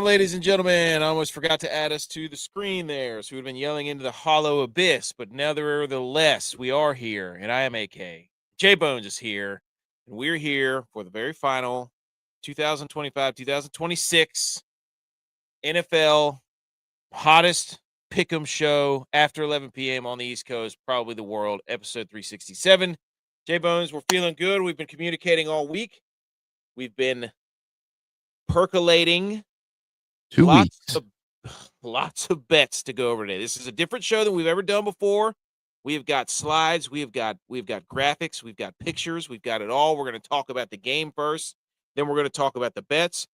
ladies and gentlemen. I almost forgot to add us to the screen there. So we've been yelling into the hollow abyss, but nevertheless, we are here, and I am AK. JBonez is here, and we're here for the very final 2025-2026 NFL hottest pick'em show after 11 p.m. on the East Coast, probably the world, episode 367. JBonez, we're feeling good. We've been communicating all week. We've been percolating 2 weeks. Lots of bets to go over today. This is a different show than we've ever done before. We've got slides, we've got graphics, we've got pictures, we've got it all. We're going to talk about the game first, then we're going to talk about the bets.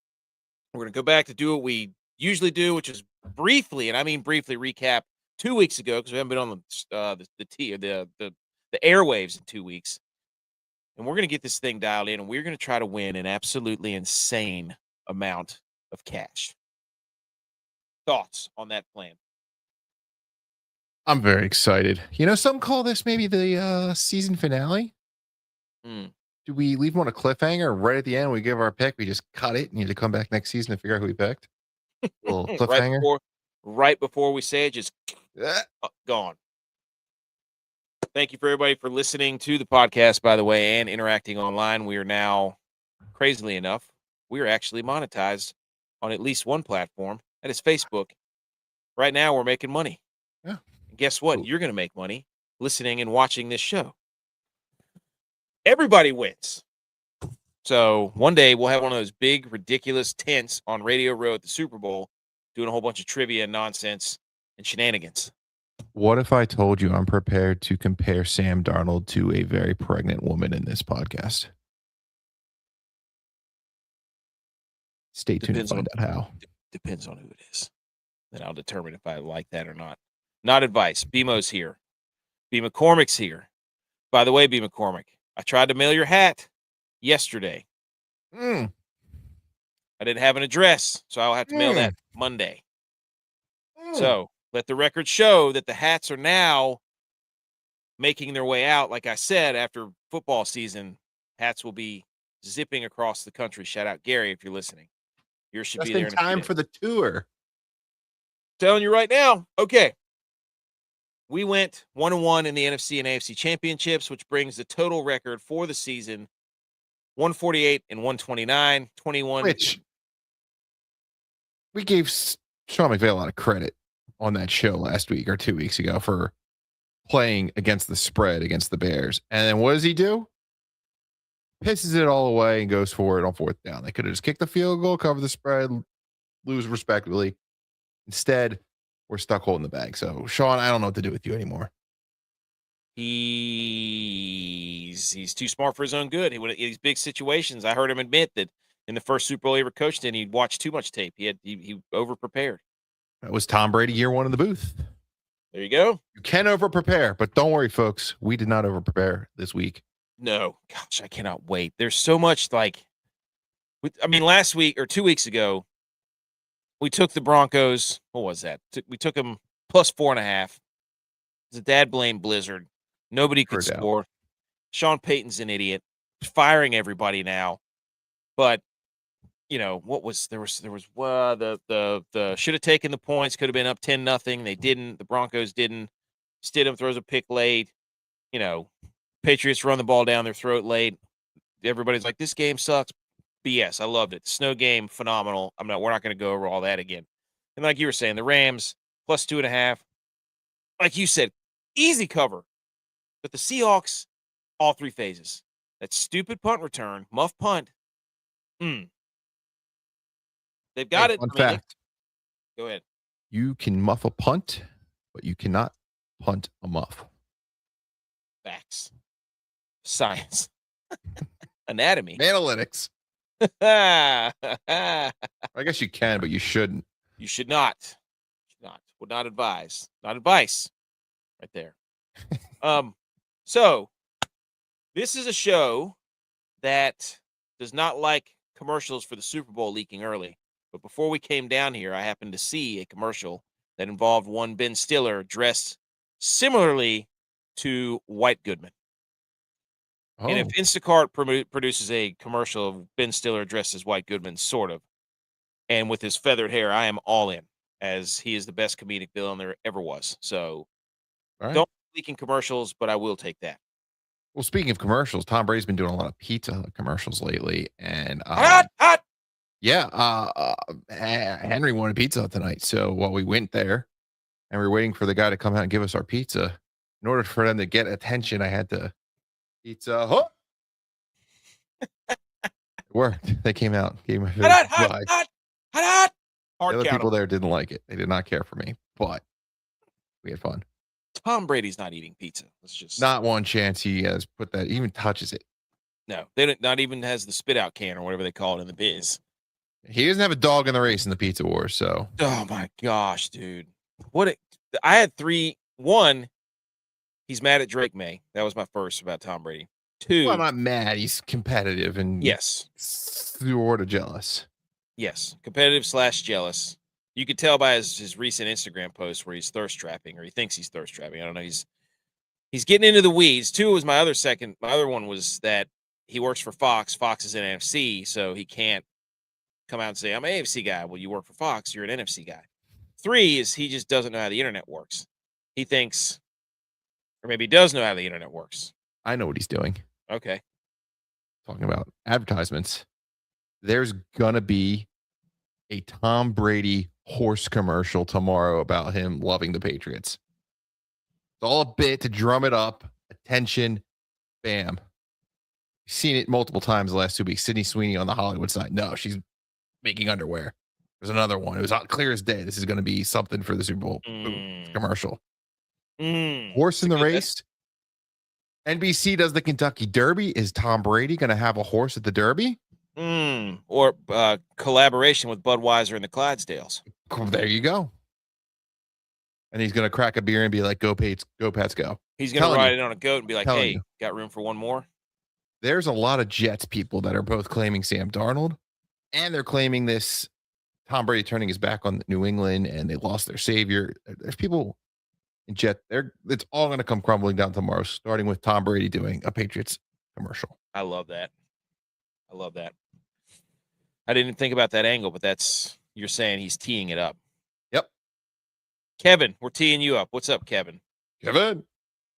We're going to go back to do what we usually do, which is briefly, and I mean briefly, recap 2 weeks ago because we haven't been on the airwaves in 2 weeks. And we're going to get this thing dialed in, and we're going to try to win an absolutely insane amount of cash. Thoughts on that plan? I'm very excited. Some call this maybe the season finale. Do we leave them on a cliffhanger right at the end? We give our pick. We just cut it and you have to come back next season to figure out who we picked. A little cliffhanger. right before we say it, just gone. Thank you for everybody for listening to the podcast, by the way, and interacting online. We are now, crazily enough, we are actually monetized on at least one platform. That is Facebook. Right now, we're making money. Yeah. And guess what? You're going to make money listening and watching this show. Everybody wins. So one day we'll have one of those big, ridiculous tents on Radio Row at the Super Bowl doing a whole bunch of trivia and nonsense and shenanigans. What if I told you I'm prepared to compare Sam Darnold to a very pregnant woman in this podcast? Stay tuned to find out how. Depends on who it is. Then I'll determine if I like that or not. Not advice. BMO's here. B. McCormick's here. By the way, B. McCormick, I tried to mail your hat yesterday. I didn't have an address, so I'll have to mail that Monday. So let the record show that the hats are now making their way out. Like I said, after football season, hats will be zipping across the country. Shout out Gary if you're listening. Yours should Just be there in time for the tour. Telling you right now. Okay. We went 1-1 in the NFC and AFC championships, which brings the total record for the season 148 and 129, 21. Which we gave Sean McVay a lot of credit on that show last week or 2 weeks ago for playing against the spread against the Bears. And then what does he do? Pisses it all away and goes for it on fourth down. They could have just kicked the field goal, cover the spread, lose respectively. Instead, we're stuck holding the bag. So, Sean, I don't know what to do with you anymore. He's too smart for his own good. In these big situations, I heard him admit that in the first Super Bowl he ever coached in, he'd watched too much tape. He over-prepared. That was Tom Brady year one in the booth. There you go. You can over-prepare, but don't worry, folks. We did not over-prepare this week. No. Gosh, I cannot wait. There's so much last week or 2 weeks ago, we took the Broncos. What was that? We took them plus 4.5. It's a dad blame blizzard. Nobody could score. Sean Payton's an idiot. Firing everybody now. But what was there was the should have taken the points, could have been up 10-0. They didn't. The Broncos didn't. Stidham throws a pick late. Patriots run the ball down their throat late. Everybody's like, this game sucks. BS. I loved it. Snow game, phenomenal. We're not going to go over all that again. And like you were saying, the Rams plus 2.5. Like you said, easy cover. But the Seahawks, all three phases. That stupid punt return, muff punt. They've got it. Fun fact. Go ahead. You can muff a punt, but you cannot punt a muff. Facts. Science. Anatomy. Analytics. I guess you can, but you shouldn't. You should not. Would not advise. Not advice. Right there. So this is a show that does not like commercials for the Super Bowl leaking early. But before we came down here, I happened to see a commercial that involved one Ben Stiller dressed similarly to White Goodman. Oh. And if Instacart produces a commercial of Ben Stiller dressed as White Goodman, sort of, And with his feathered hair, I am all in, as he is the best comedic villain there ever was. So All right. don't leaking commercials, but I will take that. Well, speaking of commercials, Tom Brady's been doing a lot of pizza commercials lately, and Hot. yeah, Henry wanted pizza tonight, so while we went there and we were waiting for the guy to come out and give us our pizza, in order for them to get attention, I had to pizza. Hut. It worked. They came out, gave me a Hot. The Hard other count. people there didn't like it. They did not care for me, but we had fun. Tom Brady's not eating pizza. Let's just Not one chance he has put that, even touches it. no. They don't. Not even has the spit out can or whatever they call it in the biz. He doesn't have a dog in the race in the pizza war, so. Oh my gosh, dude! I had 3. 1, he's mad at Drake May. That was my first about Tom Brady. 2, Well, I'm not mad. He's competitive and yes, sort of jealous. yes, competitive / jealous. You could tell by his recent Instagram post where he's thirst trapping, or he thinks he's thirst trapping. I don't know. He's getting into the weeds. 2 was my other one was that he works for Fox. Fox is an NFC, so he can't come out and say, I'm an AFC guy. Well, you work for Fox, you're an NFC guy. 3 is he just doesn't know how the internet works. He thinks, or maybe he does know how the internet works. I know what he's doing. Okay. Talking about advertisements. There's gonna be a Tom Brady horse commercial tomorrow about him loving the Patriots. It's all a bit to drum it up. Attention. Bam. We've seen it multiple times the last 2 weeks. Sydney Sweeney on the Hollywood side. No, she's making underwear. There's another one. It was clear as day. This is going to be something for the Super Bowl commercial. Horse in the race. NBC does the Kentucky Derby. Is Tom Brady going to have a horse at the Derby? Or collaboration with Budweiser and the Clydesdales. There you go. And he's going to crack a beer and be like, go Pats, go. He's going to ride it on a goat and be like, hey, got room for one more? There's a lot of Jets people that are both claiming Sam Darnold, and they're claiming this Tom Brady turning his back on New England and they lost their savior. There's people in Jet. It's all going to come crumbling down tomorrow, starting with Tom Brady doing a Patriots commercial. I love that. I didn't think about that angle, but you're saying he's teeing it up. Yep. Kevin, we're teeing you up. What's up, Kevin?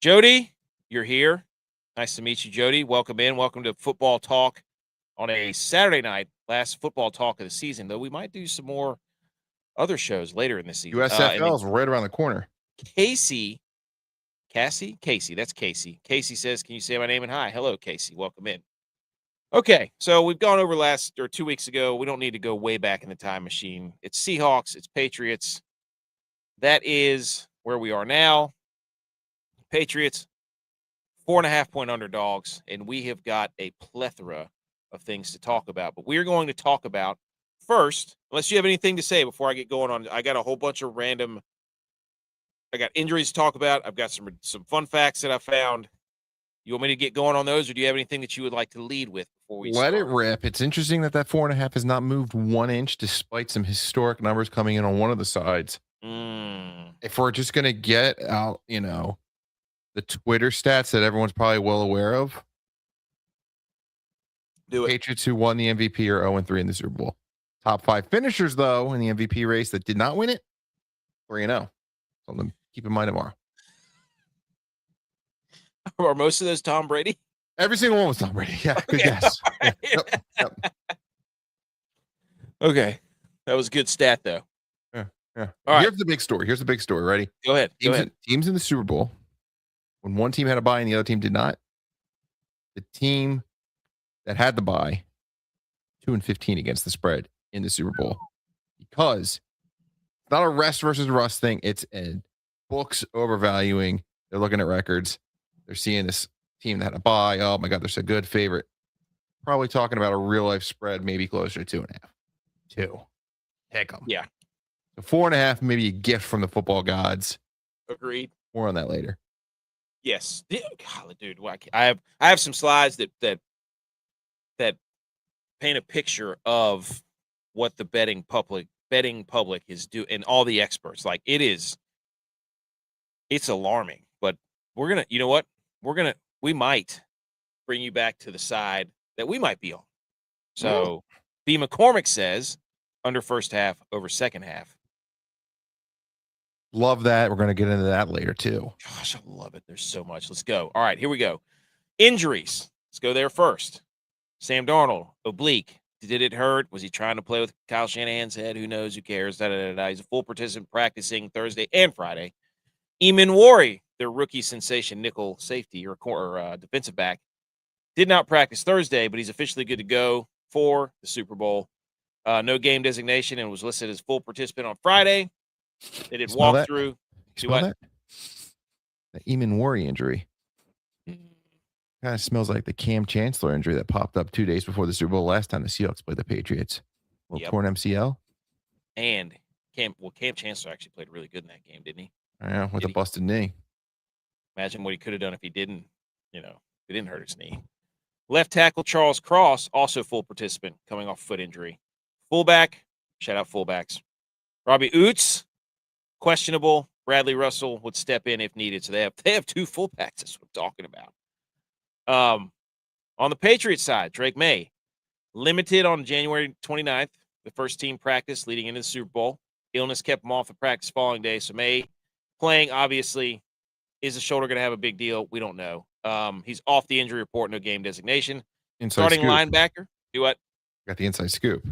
Jody, you're here. Nice to meet you, Jody. Welcome in. Welcome to Football Talk on a Saturday night. Last Football Talk of the season, though we might do some more other shows later in the season. USFL is right around the corner. Casey, that's Casey. Casey says, can you say my name and hi? Hello, Casey. Welcome in. Okay, so we've gone over 2 weeks ago. We don't need to go way back in the time machine. It's Seahawks, it's Patriots. That is where we are now. Patriots, 4.5-point underdogs, and we have got a plethora of things to talk about. But we're going to talk about first, unless you have anything to say before I get going on. I got a whole bunch of random. I got injuries to talk about. I've got some fun facts that I found. You want me to get going on those, or do you have anything that you would like to lead with before we let start? It rip? It's interesting that 4.5 has not moved 1 inch, despite some historic numbers coming in on one of the sides. If we're just gonna get out, the Twitter stats that everyone's probably well aware of. Do it. Patriots who won the MVP are 0-3 in the Super Bowl. Top 5 finishers, though, in the MVP race that did not win it, 3-0. Something to keep in mind tomorrow. Are most of those Tom Brady? Every single one was Tom Brady. Yeah, good guess. Right. Yep. Okay. That was a good stat, though. Yeah. All right. Here's the big story. Ready? Go ahead. Teams in the Super Bowl, when one team had a bye and the other team did not, the team that had the bye, 2-15 against the spread in the Super Bowl, because it's not a rest versus rust thing. It's a books overvaluing. They're looking at records. They're seeing this team that had a bye. Oh my God, they're so good. Favorite. Probably talking about a real life spread, maybe closer to 2.5. 2. Heck 'em. Yeah. So 4.5, maybe a gift from the football gods. Agreed. More on that later. Yes. Golly, dude. I have some slides that paint a picture of what the betting public is doing, and all the experts. Like, it's alarming. But we're gonna, you know what? We might bring you back to the side that we might be on. So B. McCormick says under first half over second half. Love that. We're going to get into that later, too. Gosh, I love it. There's so much. Let's go. All right, here we go. Injuries. Let's go there first. Sam Darnold, oblique. Did it hurt? Was he trying to play with Kyle Shanahan's head? Who knows? Who cares? He's a full participant practicing Thursday and Friday. Eamon Warry, their rookie sensation nickel safety or defensive back, did not practice Thursday, but he's officially good to go for the Super Bowl. No game designation and was listed as full participant on Friday. They did walk through. See what? The Eamon Warry injury. Kind of smells like the Cam Chancellor injury that popped up 2 days before the Super Bowl last time the Seahawks played the Patriots. Torn MCL. And Cam Chancellor actually played really good in that game, didn't he? Yeah, with a busted knee. Imagine what he could have done if he didn't, he didn't hurt his knee. Left tackle Charles Cross, also full participant, coming off foot injury. Fullback, shout out fullbacks. Robbie Oots, questionable. Bradley Russell would step in if needed. So they have two fullbacks. That's what I'm talking about. On the Patriots side, Drake May, limited on January 29th, the first team practice leading into the Super Bowl. Illness kept him off the practice following day. So May playing, obviously, is the shoulder going to have a big deal? We don't know. He's off the injury report, no game designation. Starting linebacker, do what? Got the inside scoop.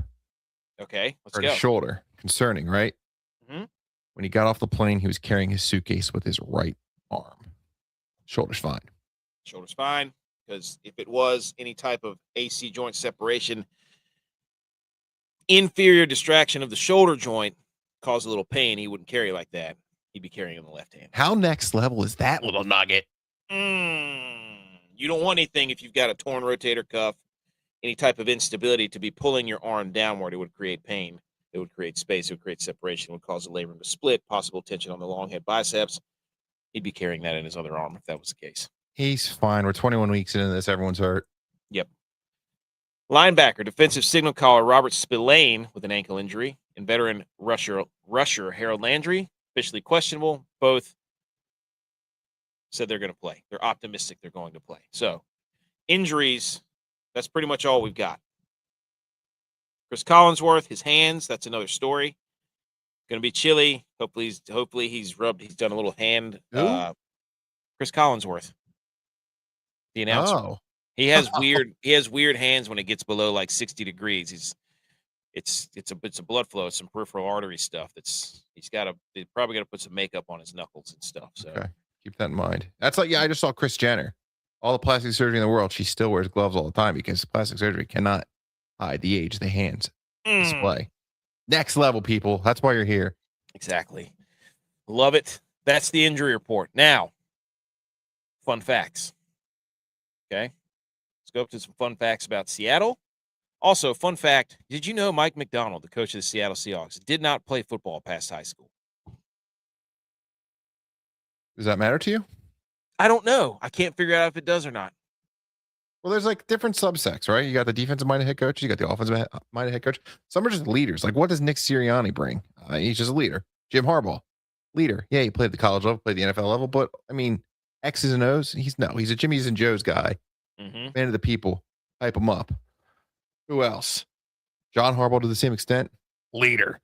Okay, let's go. His shoulder. Concerning, right? Mm-hmm. When he got off the plane, he was carrying his suitcase with his right arm. Shoulder's fine. Shoulder's fine, because if it was any type of AC joint separation, inferior distraction of the shoulder joint caused a little pain, he wouldn't carry like that. He'd be carrying in the left hand. How next level is that little nugget? You don't want anything if you've got a torn rotator cuff, any type of instability to be pulling your arm downward. It would create pain. It would create space. It would create separation. It would cause the labrum to split, possible tension on the long head biceps. He'd be carrying that in his other arm if that was the case. He's fine. We're 21 weeks into this. Everyone's hurt. Yep. Linebacker, defensive signal caller Robert Spillane with an ankle injury, and veteran rusher Harold Landry, officially questionable. Both said they're going to play. They're optimistic they're going to play. So, injuries, that's pretty much all we've got. Chris Collinsworth, his hands, that's another story. Going to be chilly. Hopefully he's done a little hand. Chris Collinsworth, the announcer. Oh. He has weird hands when it gets below like 60 degrees. It's a blood flow, it's some peripheral artery stuff. They probably got to put some makeup on his knuckles and stuff. So okay. Keep that in mind. That's like, I just saw Kris Jenner. All the plastic surgery in the world, she still wears gloves all the time because plastic surgery cannot hide the age of the hands display. Next level, people. That's why you're here. Exactly. Love it. That's the injury report. Now, fun facts. Okay. Let's go up to some fun facts about Seattle. Also, fun fact, did you know Mike McDonald, the coach of the Seattle Seahawks, did not play football past high school? Does that matter to you? I don't know. I can't figure out if it does or not. Well, there's like different subsects, right? You got the defensive-minded head coach. You got the offensive-minded head coach. Some are just leaders. Like, what does Nick Sirianni bring? He's just a leader. Jim Harbaugh, leader. Yeah, he played at the college level, played the NFL level, but, I mean, X's and O's, he's a Jimmy's and Joe's guy. Mm-hmm. Man of the people. Hype him up. Who else? John Harbaugh to the same extent. Leader.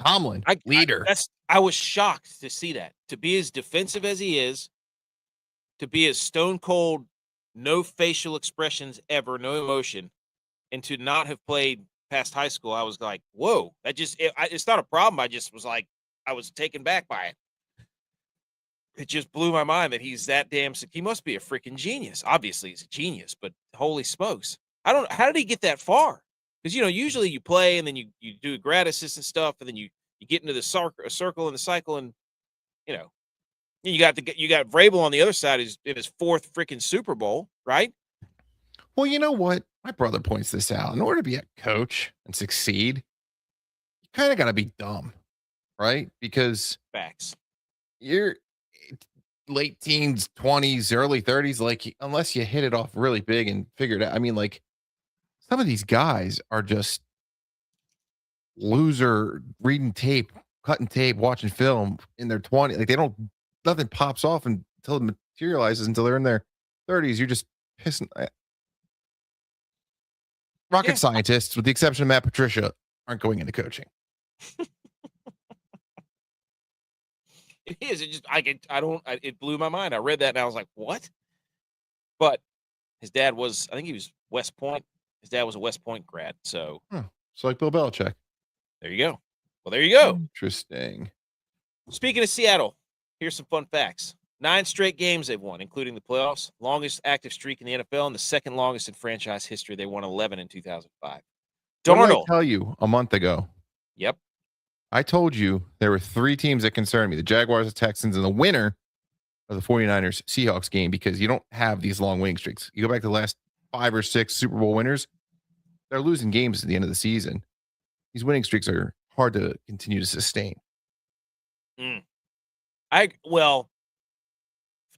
Tomlin, leader. I was shocked to see that. To be as defensive as he is, to be as stone cold, no facial expressions ever, no emotion, and to not have played past high school, I was like, whoa, it's not a problem. I just was like, I was taken back by it. It just blew my mind that he's that damn sick. He must be a freaking genius. Obviously, he's a genius, but holy smokes. How did he get that far? Because, usually you play and then you do grad assistant stuff and then you get into the circle and the cycle and, you got Vrabel on the other side in his fourth freaking Super Bowl, right? Well, you know what? My brother points this out. In order to be a coach and succeed, you kind of got to be dumb, right? Because facts. You're late teens, 20s, early 30s, like, unless you hit it off really big and figure it out. I mean, like, some of these guys are just loser reading tape, cutting tape, watching film in their 20s. Like, nothing pops off until it materializes until they're in their 30s. You're just pissing. Rocket scientists, with the exception of Matt Patricia, aren't going into coaching. It is. It blew my mind. I read that and I was like, what? But his dad was, I think he was West Point. His dad was a West Point grad. So It's like Bill Belichick. there you go. Well, there you go. Interesting. Speaking of Seattle, here's some fun facts. 9 straight games they've won, including the playoffs. Longest active streak in the NFL and the second longest in franchise history. They won 11 in 2005. What did I Darnold. tell you a month ago? Yep. I told you there were 3 teams that concerned me: the Jaguars, the Texans, and the winner of the 49ers Seahawks game, because you don't have these long winning streaks. You go back to the last 5 or 6 Super Bowl winners, they're losing games at the end of the season. These winning streaks are hard to continue to sustain.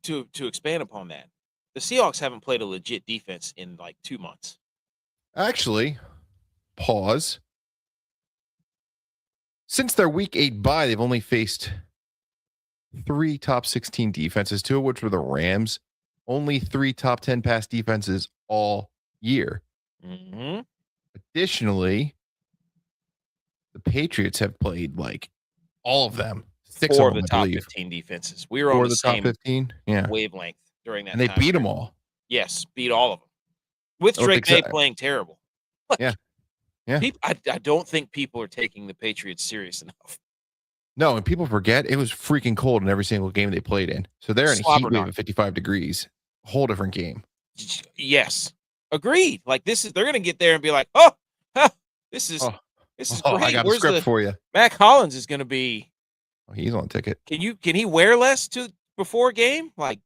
To expand upon that, the Seahawks haven't played a legit defense in like 2 months. Actually, pause. Since their week 8 bye, they've only faced 3 top 16 defenses, 2 of which were the Rams. Only 3 top 10 pass defenses all year. Mm-hmm. Additionally, the Patriots have played like all of them. 6 4 of of them, the I top believe. 15 defenses. We were on the top same 15. Yeah. wavelength during that And they time beat them frame. all. Yes, beat all of them. With I don't Drake think May so. playing terrible. Yeah. Yeah. I don't think people are taking the Patriots serious enough. No, and people forget it was freaking cold in every single game they played in. So they're in a heat wave of 55 degrees. Whole different game. Yes. Agreed. Like they're going to get there and be like, "Oh, this is great. I got a script for you. Mac Hollins is going to be He's on ticket. Can he wear less before game? Like,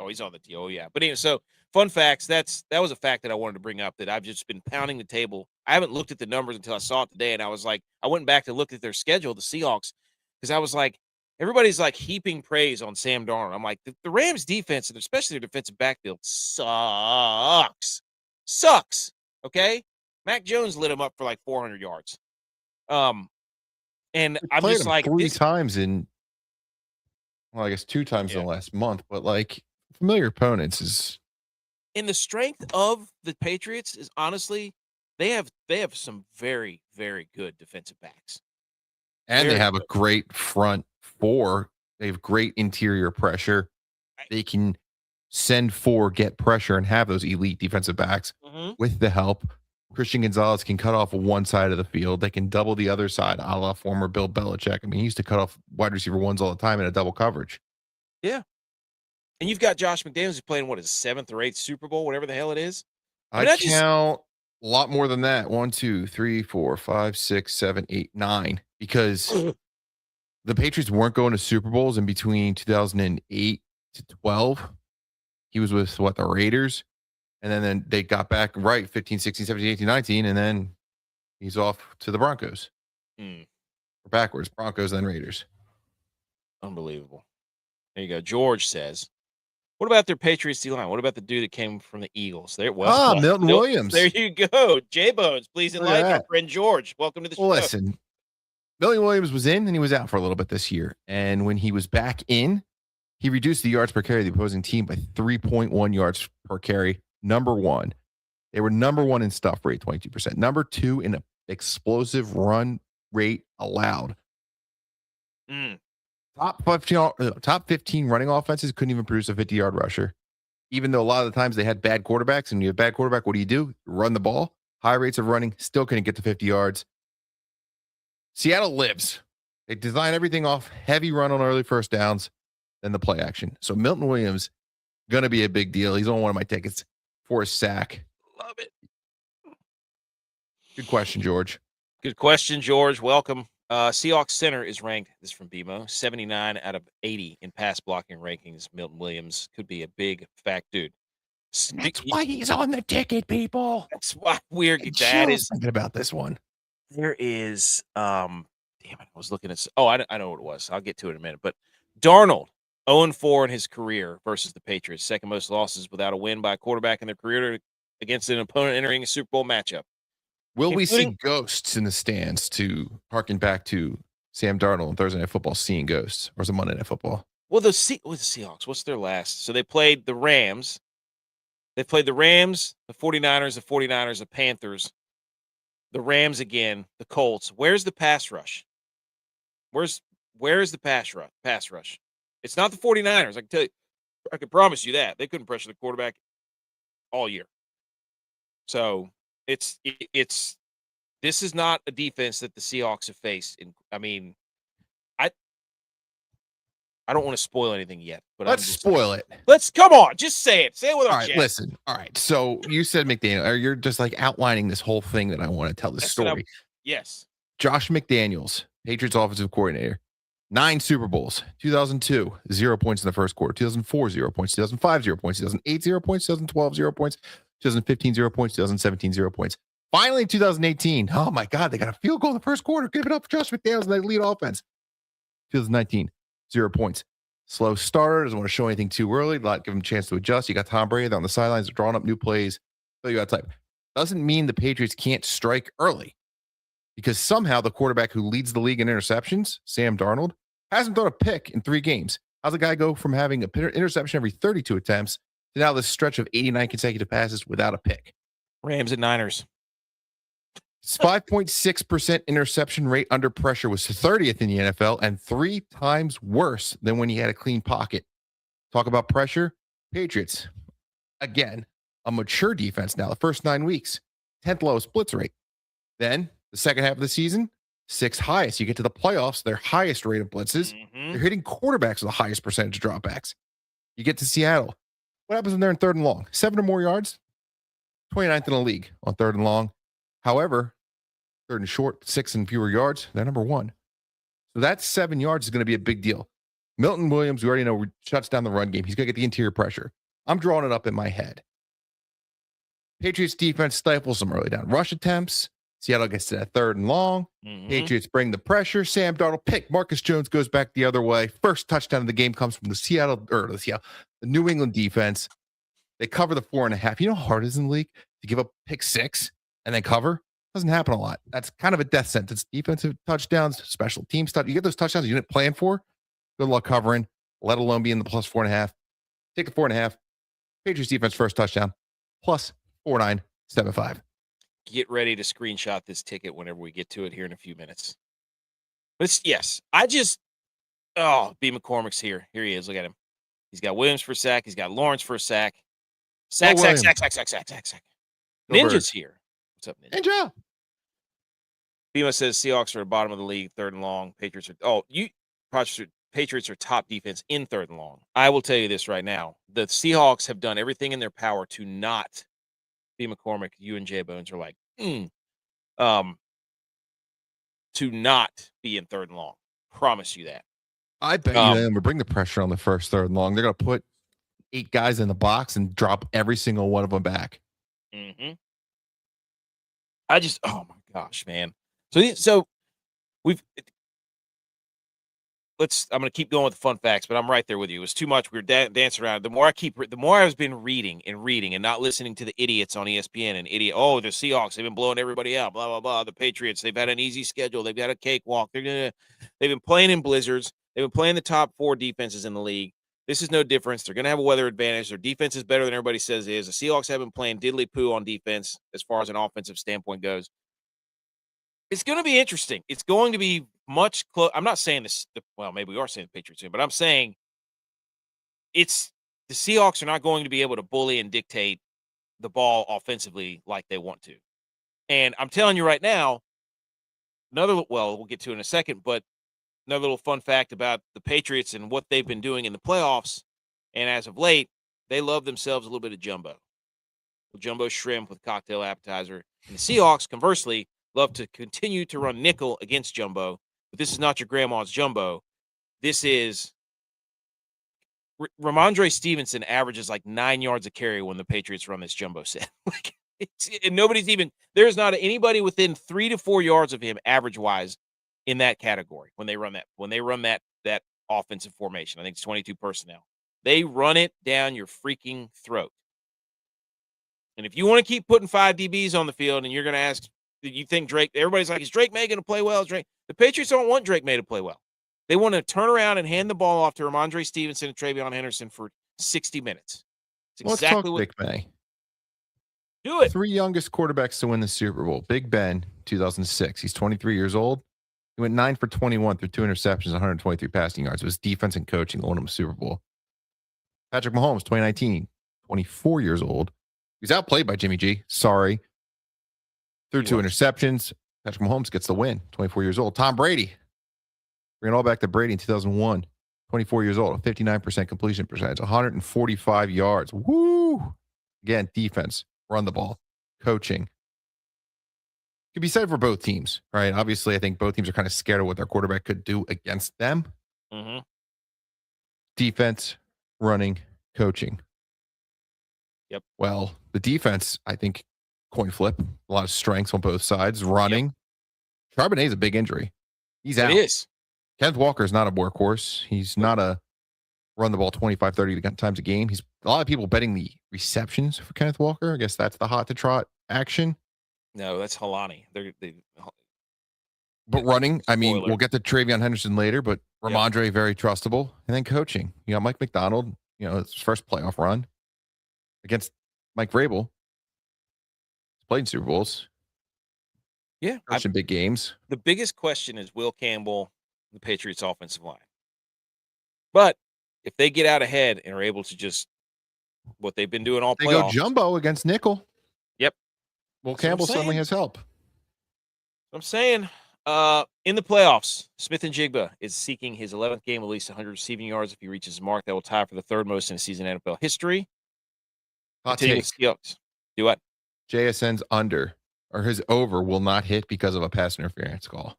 he's on the tee. Oh yeah. But anyway, so fun facts. That was a fact that I wanted to bring up that I've just been pounding the table. I haven't looked at the numbers until I saw it today, and I was like, I went back to look at their schedule, the Seahawks, because I was like, everybody's like heaping praise on Sam Darnold. I'm like, the Rams defense, and especially their defensive backfield, sucks. Okay, Mac Jones lit him up for like 400 yards. And I'm just like 3 times in, well, I guess 2 times in the last month, but like familiar opponents is. And the strength of the Patriots is honestly, they have some very, very good defensive backs. And they have a great front 4. They have great interior pressure. They can send 4, get pressure, and have those elite defensive backs with the help. Christian Gonzalez can cut off one side of the field. They can double the other side, a la former Bill Belichick. I mean, he used to cut off wide receiver ones all the time in a double coverage. Yeah. And you've got Josh McDaniels who's playing, his 7th or 8th Super Bowl, whatever the hell it is. I count a lot more than that. 1, 2, 3, 4, 5, 6, 7, 8, 9. Because the Patriots weren't going to Super Bowls in between 2008 to 12. He was with, the Raiders. And then they got back 15, 16, 17, 18, 19. And then he's off to the Broncos. Or backwards. Broncos, then Raiders. Unbelievable. There you go. George says, what about their Patriots D-line? What about the dude that came from the Eagles? Milton Williams. There you go. JBonez, please enlighten our friend George. Welcome to the show. Listen, Milton Williams was in and he was out for a little bit this year. And when he was back in, he reduced the yards per carry of the opposing team by 3.1 yards per carry. Number 1. They were number 1 in stuff rate, 22%. Number 2 in explosive run rate allowed. Top 15 running offenses couldn't even produce a 50-yard rusher. Even though a lot of the times they had bad quarterbacks, and you have bad quarterback, what do? You run the ball. High rates of running, still couldn't get to 50 yards. Seattle lives. They design everything off heavy run on early first downs, then the play action. So Milton Williams, going to be a big deal. He's on one of my tickets for a sack. Love it. Good question, George. Good question, George. Welcome. Seahawks center is ranked, this is from BMO, 79 out of 80 in pass blocking rankings. Milton Williams could be a big fat dude. That's why he's on the ticket, people. That's why we're thinking about this one. There is damn it, I was looking at I know what it was. I'll get to it in a minute. But Darnold, 0-4 in his career versus the Patriots, second most losses without a win by a quarterback in their career against an opponent entering a Super Bowl matchup. Will we see ghosts in the stands, to harken back to Sam Darnold on Thursday Night Football, seeing ghosts, or is it Monday Night Football? Well, the Seahawks, what's their last? So they played the Rams. They played the Rams, the 49ers, the Panthers. the Rams again, the Colts. Where's the pass rush? Where's the pass rush? It's not the 49ers. I can tell you, I can promise you that. They couldn't pressure the quarterback all year. So it's this is not a defense that the Seahawks have faced. I mean, I don't want to spoil anything yet, but Let's spoil it. Let's come on, just say it. Say it with our chest. Listen. All right. So you said McDaniel, or you're just like outlining this whole thing that I want to tell the story. Yes. Josh McDaniels, Patriots offensive coordinator, 9 Super Bowls, 2002, 0 points in the first quarter, 2004, 0 points, 2005, 0 points, 2008, 0 points, 2012, 0 points, 2015, 0 points, 2017, 0 points. Finally, 2018, oh my God, they got a field goal in the first quarter. Give it up for Josh McDaniels and that lead offense. 2019, 0 points. Slow starter, doesn't want to show anything too early, give him a chance to adjust. You got Tom Brady on the sidelines, drawing up new plays. So you got type. Doesn't mean the Patriots can't strike early, because somehow the quarterback who leads the league in interceptions, Sam Darnold, hasn't thrown a pick in 3 games. How's the guy go from having an interception every 32 attempts to now this stretch of 89 consecutive passes without a pick? Rams and Niners. It's 5.6% interception rate under pressure was 30th in the NFL and 3 times worse than when he had a clean pocket. Talk about pressure. Patriots, again, a mature defense now. The first 9 weeks, 10th lowest blitz rate. Then the second half of the season, 6th highest. You get to the playoffs, their highest rate of blitzes. Mm-hmm. They're hitting quarterbacks with the highest percentage of dropbacks. You get to Seattle. What happens when they're in 3rd and long? 7 or more yards? 29th in the league on 3rd and long. However, 3rd and short, 6 and fewer yards, they're number 1. So that 7 yards is going to be a big deal. Milton Williams, we already know, shuts down the run game. He's going to get the interior pressure. I'm drawing it up in my head. Patriots defense stifles some early down rush attempts. Seattle gets to that 3rd and long. Mm-hmm. Patriots bring the pressure. Sam Darnold pick. Marcus Jones goes back the other way. First touchdown of the game comes from the New England defense. They cover the 4.5. You know how hard it is in the league to give up pick 6 and then cover? Doesn't happen a lot. That's kind of a death sentence. Defensive touchdowns, special teams stuff. You get those touchdowns you didn't plan for. Good luck covering, let alone be in the plus 4.5. Take the 4.5. Patriots defense first touchdown plus 4.975. Get ready to screenshot this ticket whenever we get to it here in a few minutes. But yes, B. McCormick's here. Here he is. Look at him. He's got Williams for a sack. He's got Lawrence for a sack. Sack. Ninja's here. What's up, Ninja? Bima says Seahawks are at the bottom of the league, 3rd and long. Patriots are top defense in 3rd and long. I will tell you this right now. The Seahawks have done everything in their power to not B. McCormick, you and JBonez are like, to not be in 3rd and long. Promise you that. I bet you they're going to bring the pressure on the first 3rd and long. They're going to put 8 guys in the box and drop every single one of them back. Mm-hmm. Oh my gosh, man. So I'm going to keep going with the fun facts, but I'm right there with you. It was too much. We were dancing around. The more I've been reading and not listening to the idiots on ESPN and the Seahawks, they've been blowing everybody out, blah, blah, blah. The Patriots, they've had an easy schedule. They've got a cakewalk. They've been playing in blizzards. They've been playing the top 4 defenses in the league. This is no difference. They're going to have a weather advantage. Their defense is better than everybody says it is. The Seahawks have been playing diddly-poo on defense as far as an offensive standpoint goes. It's going to be interesting. It's going to be much close. I'm not saying this. Well, maybe we are saying the Patriots, but I'm saying the Seahawks are not going to be able to bully and dictate the ball offensively like they want to. And I'm telling you right now, we'll get to it in a second, but another little fun fact about the Patriots and what they've been doing in the playoffs, and as of late, they love themselves a little bit of jumbo. Jumbo shrimp with cocktail appetizer. And the Seahawks, conversely, love to continue to run nickel against jumbo, but this is not your grandma's jumbo. This is Ramondre Stevenson averages like 9 yards a carry when the Patriots run this jumbo set. And there's not anybody within 3 to 4 yards of him average wise in that category when they run that offensive formation. I think it's 22 personnel. They run it down your freaking throat. And if you want to keep putting 5 DBs on the field and you're going to ask, do you think Drake, everybody's like, is Drake May going to play well? The Patriots don't want Drake May to play well. They want to turn around and hand the ball off to Ramondre Stevenson and Travion Henderson for 60 minutes. It's exactly Let's talk Drake May. Do it. 3 youngest quarterbacks to win the Super Bowl. Big Ben, 2006. He's 23 years old. He went 9 for 21 through 2 interceptions, 123 passing yards. It was defense and coaching that won him a Super Bowl. Patrick Mahomes, 2019, 24 years old. He was outplayed by Jimmy G. Sorry. Threw 2 interceptions. Patrick Mahomes gets the win, 24 years old. Tom Brady. Bring it all back to Brady in 2001. 24 years old, 59% completion percentage, 145 yards. Woo! Again, defense, run the ball, coaching. Could be said for both teams, right? Obviously, I think both teams are kind of scared of what their quarterback could do against them. Mm-hmm. Defense, running, coaching. Yep. Well, the defense, I think, coin flip. A lot of strengths on both sides. Running. Yep. Charbonnet is a big injury. He's out. It is. Kenneth Walker is not a workhorse. He's not a run the ball 25, 30 times a game. He's a lot of people betting the receptions for Kenneth Walker. I guess that's the hot to trot action. No, that's Halani. But running, I mean, Spoiler. we'll get to Travion Henderson later, but Ramondre, very trustable. And then coaching. You got Mike McDonald, his first playoff run against Mike Vrabel. He's played in Super Bowls. Yeah. Coached in big games. The biggest question is Will Campbell, the Patriots offensive line. But if they get out ahead and are able to just what they've been doing all playoffs. They go jumbo against nickel. Yep. Well, Campbell suddenly has help. I'm saying in the playoffs, Smith-Njigba is seeking his 11th game, at least 100 receiving yards. If he reaches his mark, that will tie for the third most in a season in NFL history. Hot take. Seahawks. Do what? JSN's under or his over will not hit because of a pass interference call.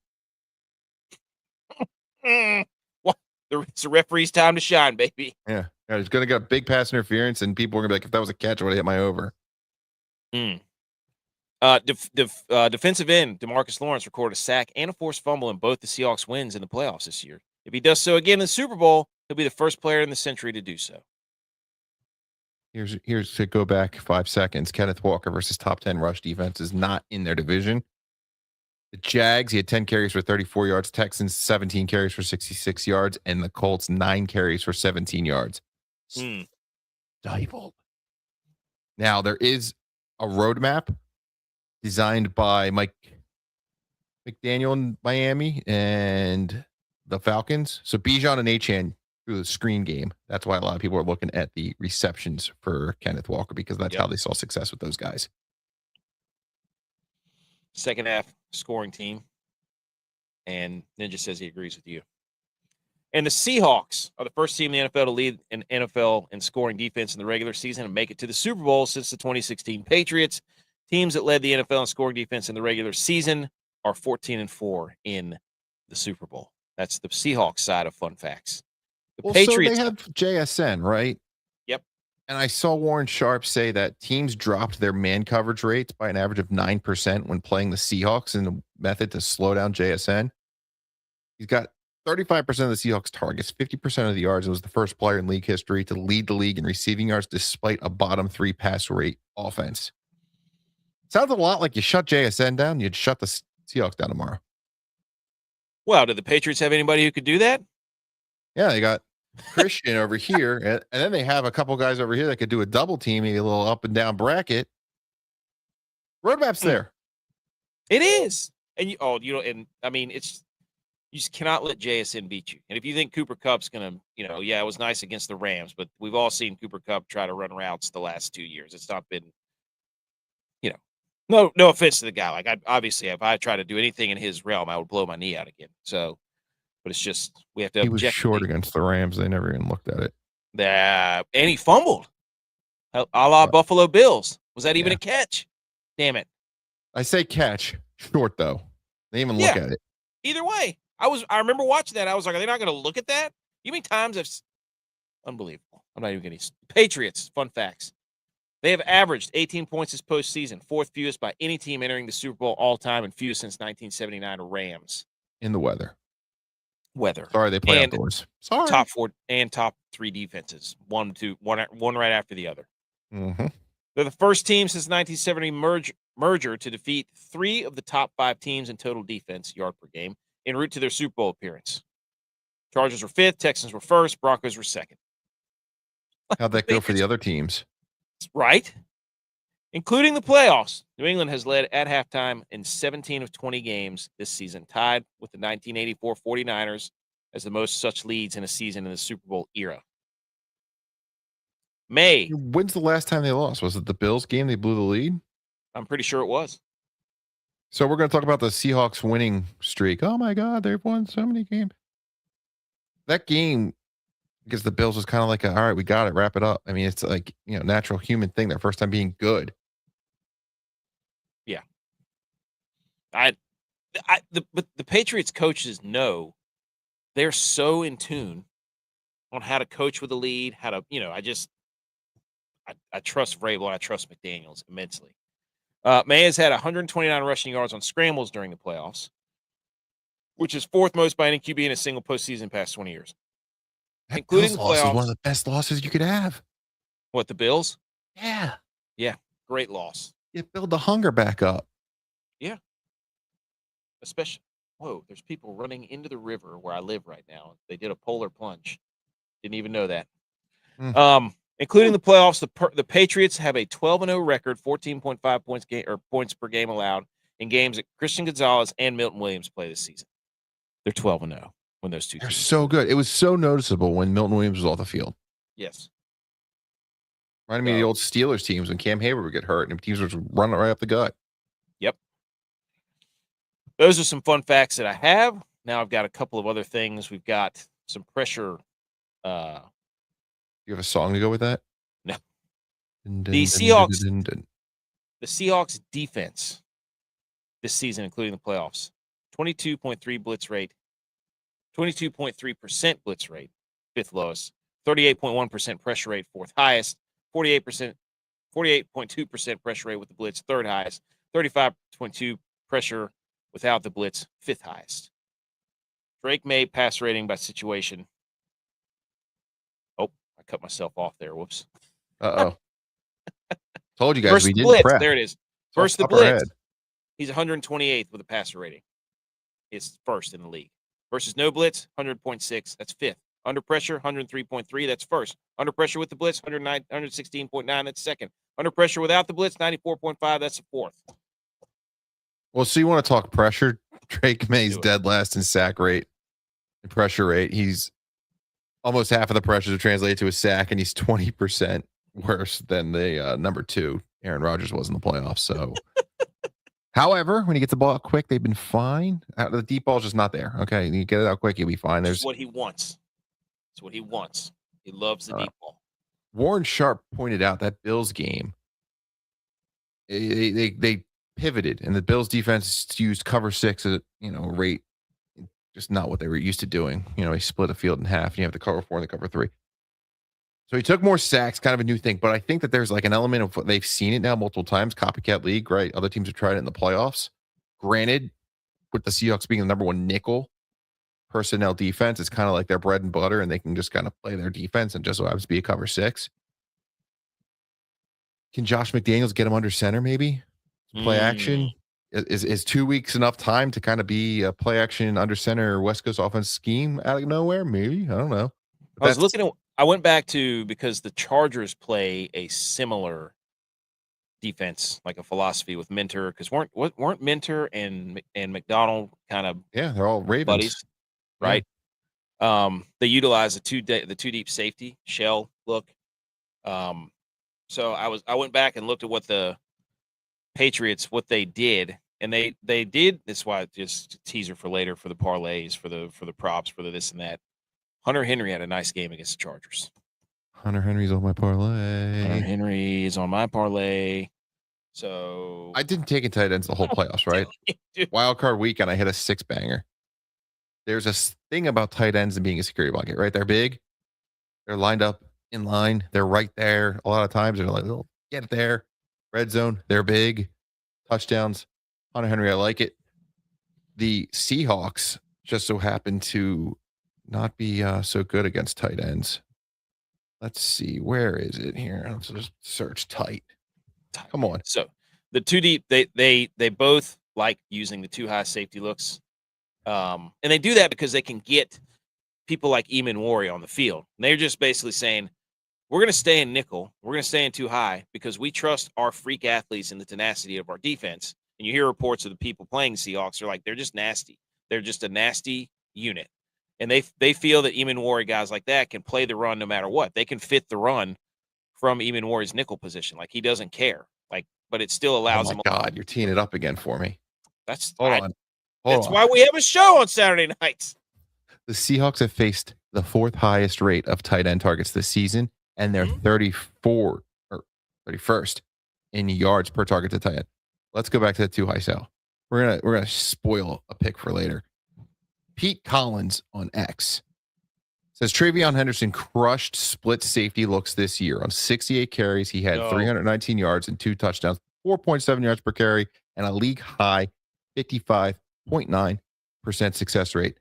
Well, it's the referee's time to shine, baby. Yeah. He's going to get a big pass interference, and people are going to be like, if that was a catch, I would have hit my over. Defensive end DeMarcus Lawrence recorded a sack and a forced fumble in both the Seahawks wins in the playoffs this year. If he does so again in the Super Bowl, he'll be the first player in the century to do so. Here's to go back 5 seconds. Kenneth Walker versus top 10 rush defense is not in their division. The Jags, he had 10 carries for 34 yards. Texans, 17 carries for 66 yards. And the Colts, 9 carries for 17 yards. Stifled. Now, there is a roadmap designed by Mike McDaniel in Miami and the Falcons. So Bijan and Achane through the screen game. That's why a lot of people are looking at the receptions for Kenneth Walker, because that's how they saw success with those guys. Second half scoring team. And Ninja says he agrees with you. And the Seahawks are the first team in the NFL to lead an NFL in scoring defense in the regular season and make it to the Super Bowl since the 2016 Patriots. Teams that led the NFL in scoring defense in the regular season are 14-4 in the Super Bowl. That's the Seahawks side of fun facts. The Patriots, so they have JSN, right? Yep. And I saw Warren Sharp say that teams dropped their man coverage rates by an average of 9% when playing the Seahawks in a method to slow down JSN. He's got 35% of the Seahawks targets, 50% of the yards, and was the first player in league history to lead the league in receiving yards despite a bottom 3 pass rate offense. Sounds a lot like you shut JSN down, you'd shut the Seahawks down tomorrow. Well, did the Patriots have anybody who could do that? Yeah, they got Christian over here, and then they have a couple guys over here that could do a double team, maybe a little up and down bracket. Roadmap's there. It is. And it's you just cannot let JSN beat you. And if you think Cooper Kupp's going to, it was nice against the Rams, but we've all seen Cooper Kupp try to run routes the last 2 years. It's not been, no offense to the guy. Like, if I try to do anything in his realm, I would blow my knee out again. So, but it's just, we have to. He was short against the Rams. They never even looked at it. And he fumbled. A la Buffalo Bills. Was that even a catch? Damn it. I say catch. Short, though. They didn't even look at it. Either way. I remember watching that. I was like, are they not going to look at that? You mean times I've unbelievable. I'm not even getting Patriots. Fun facts. They have averaged 18 points this postseason, fourth fewest by any team entering the Super Bowl all time, and fewest since 1979 Rams. In the weather. Sorry, they play outdoors. Sorry. Top 4 and top 3 defenses. One right after the other. Mm-hmm. They're the first team since 1970 merger to defeat 3 of the top 5 teams in total defense, yard per game, en route to their Super Bowl appearance. Chargers were 5th, Texans were 1st, Broncos were 2nd. How'd that go for the other teams? Right? Including the playoffs, New England has led at halftime in 17 of 20 games this season, tied with the 1984 49ers as the most such leads in a season in the Super Bowl era. May. When's the last time they lost? Was it the Bills game they blew the lead? I'm pretty sure it was. So we're going to talk about the Seahawks winning streak. Oh my God, they've won so many games. That game against the Bills was kind of like, all right, we got it, wrap it up. I mean, it's like, natural human thing. Their first time being good. Yeah. But the Patriots coaches know they're so in tune on how to coach with a lead, how to, I trust Vrabel and I trust McDaniels immensely. May has had 129 rushing yards on scrambles during the playoffs, which is fourth most by any QB in a single postseason in the past 20 years. That Including Bills the loss is playoffs. one of the best losses you could have. What, the Bills? Yeah. Yeah, great loss. You build the hunger back up. Yeah. Especially, there's people running into the river where I live right now. They did a polar plunge. Didn't even know that. Including the playoffs, the Patriots have a 12-0 record, 14.5 points per game allowed in games that Christian Gonzalez and Milton Williams play this season. They're 12-0 when those two They're teams so good. It was so noticeable when Milton Williams was off the field. Yes. Reminded me of the old Steelers teams when Cam Hayward would get hurt and teams would run right up the gut. Yep. Those are some fun facts that I have. Now I've got a couple of other things. We've got some pressure. You have a song to go with that? No. The Seahawks defense this season, including the playoffs, 22.3 blitz rate, 22.3% blitz rate, fifth lowest, 38.1% pressure rate, fourth highest, 48.2% pressure rate with the blitz, third highest, 35.2 pressure without the blitz, fifth highest. Drake May pass rating by situation. Oh, I cut myself off there. Whoops. Uh-oh. Told you guys First we didn't blitz. prep. There it is. First the blitz. He's 128th with a passer rating. It's first in the league. Versus no blitz, 100.6. That's fifth. Under pressure, 103.3. That's first. Under pressure with the blitz, 116.9. That's second. Under pressure without the blitz, 94.5. That's the fourth. Well, so you want to talk pressure? Drake May's dead last in sack rate and pressure rate. He's almost half of the pressures are translated to a sack, and he's 20% worse than the number two, Aaron Rodgers, was in the playoffs. So, however, when he gets the ball out quick, they've been fine. The deep ball's just not there. Okay, you get it out quick, you'll be fine. That's what he wants. That's what he wants. He loves the deep ball. Warren Sharp pointed out that Bills game. They pivoted, and the Bills defense used cover six at rate, just not what they were used to doing. He split a field in half, and you have the cover four and the cover three. So he took more sacks, kind of a new thing. But I think that there's like an element of they've seen it now multiple times. Copycat league, right? Other teams have tried it in the playoffs. Granted, with the Seahawks being the number one nickel personnel defense, it's kind of like their bread and butter, and they can just kind of play their defense and just so happens to be a cover six. Can Josh McDaniels get him under center maybe? Play action? Is 2 weeks enough time to kind of be a play action under center West Coast offense scheme out of nowhere? Maybe. I don't know. I went back to, because the Chargers play a similar defense, like a philosophy with Minter, because weren't Minter and McDonald kind of they're all Ravens buddies, right? Yeah. They utilize the two deep safety shell look. So I went back and looked at what the Patriots, what they did, and they did this. Why just a teaser for later for the parlays, for the props, for the this and that. Hunter Henry had a nice game against the Chargers. Hunter Henry's on my parlay. Hunter Henry is on my parlay. So I didn't take it tight ends the whole playoffs, right? Wild card weekend, I hit a 6-banger. There's a thing about tight ends and being a security blanket, right? They're big. They're lined up in line. They're right there. A lot of times they're like, oh, get it there. Red zone. They're big. Touchdowns. Hunter Henry, I like it. The Seahawks just so happen to not be so good against tight ends. Let's see. Where is it here? Let's just search tight. Come on. So the two deep, they both like using the two high safety looks. And they do that because they can get people like Eamon Warrior on the field. And they're just basically saying, we're going to stay in nickel. We're going to stay in too high because we trust our freak athletes and the tenacity of our defense. And you hear reports of the people playing Seahawks are like, they're just nasty. They're just a nasty unit. And they feel that Eamon Warrior guys like that can play the run no matter what. They can fit the run from Eamon Warrior's nickel position. Like, he doesn't care. Like, but it still allows him. Oh, my God. You're teeing it up again for me. Hold on. That's why we have a show on Saturday nights. The Seahawks have faced the fourth highest rate of tight end targets this season, and they're 34 or 31st in yards per target to tight end. Let's go back to the too high sell. We're gonna spoil a pick for later. Pete Collins on X says Travion Henderson crushed split safety looks this year. On 68 carries, he had 319 yards and 2 touchdowns, 4.7 yards per carry, and a league high 55.9% success rate.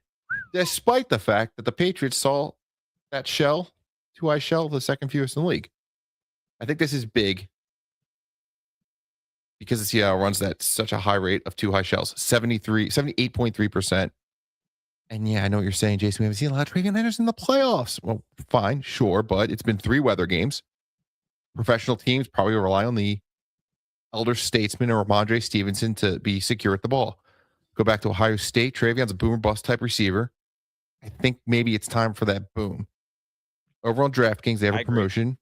Despite the fact that the Patriots saw that shell, too high shell, the second fewest in the league. I think this is big because the Seattle runs that such a high rate of too high shells, 78.3%. And yeah, I know what you're saying, Jason. We haven't seen a lot of Travion Henderson in the playoffs. Well, fine, sure, but it's been 3 weather games. Professional teams probably rely on the elder statesman or Ramondre Stevenson to be secure at the ball. Go back to Ohio State. Travion's a boomer bust type receiver. I think maybe it's time for that boom. Over on DraftKings, they have a promotion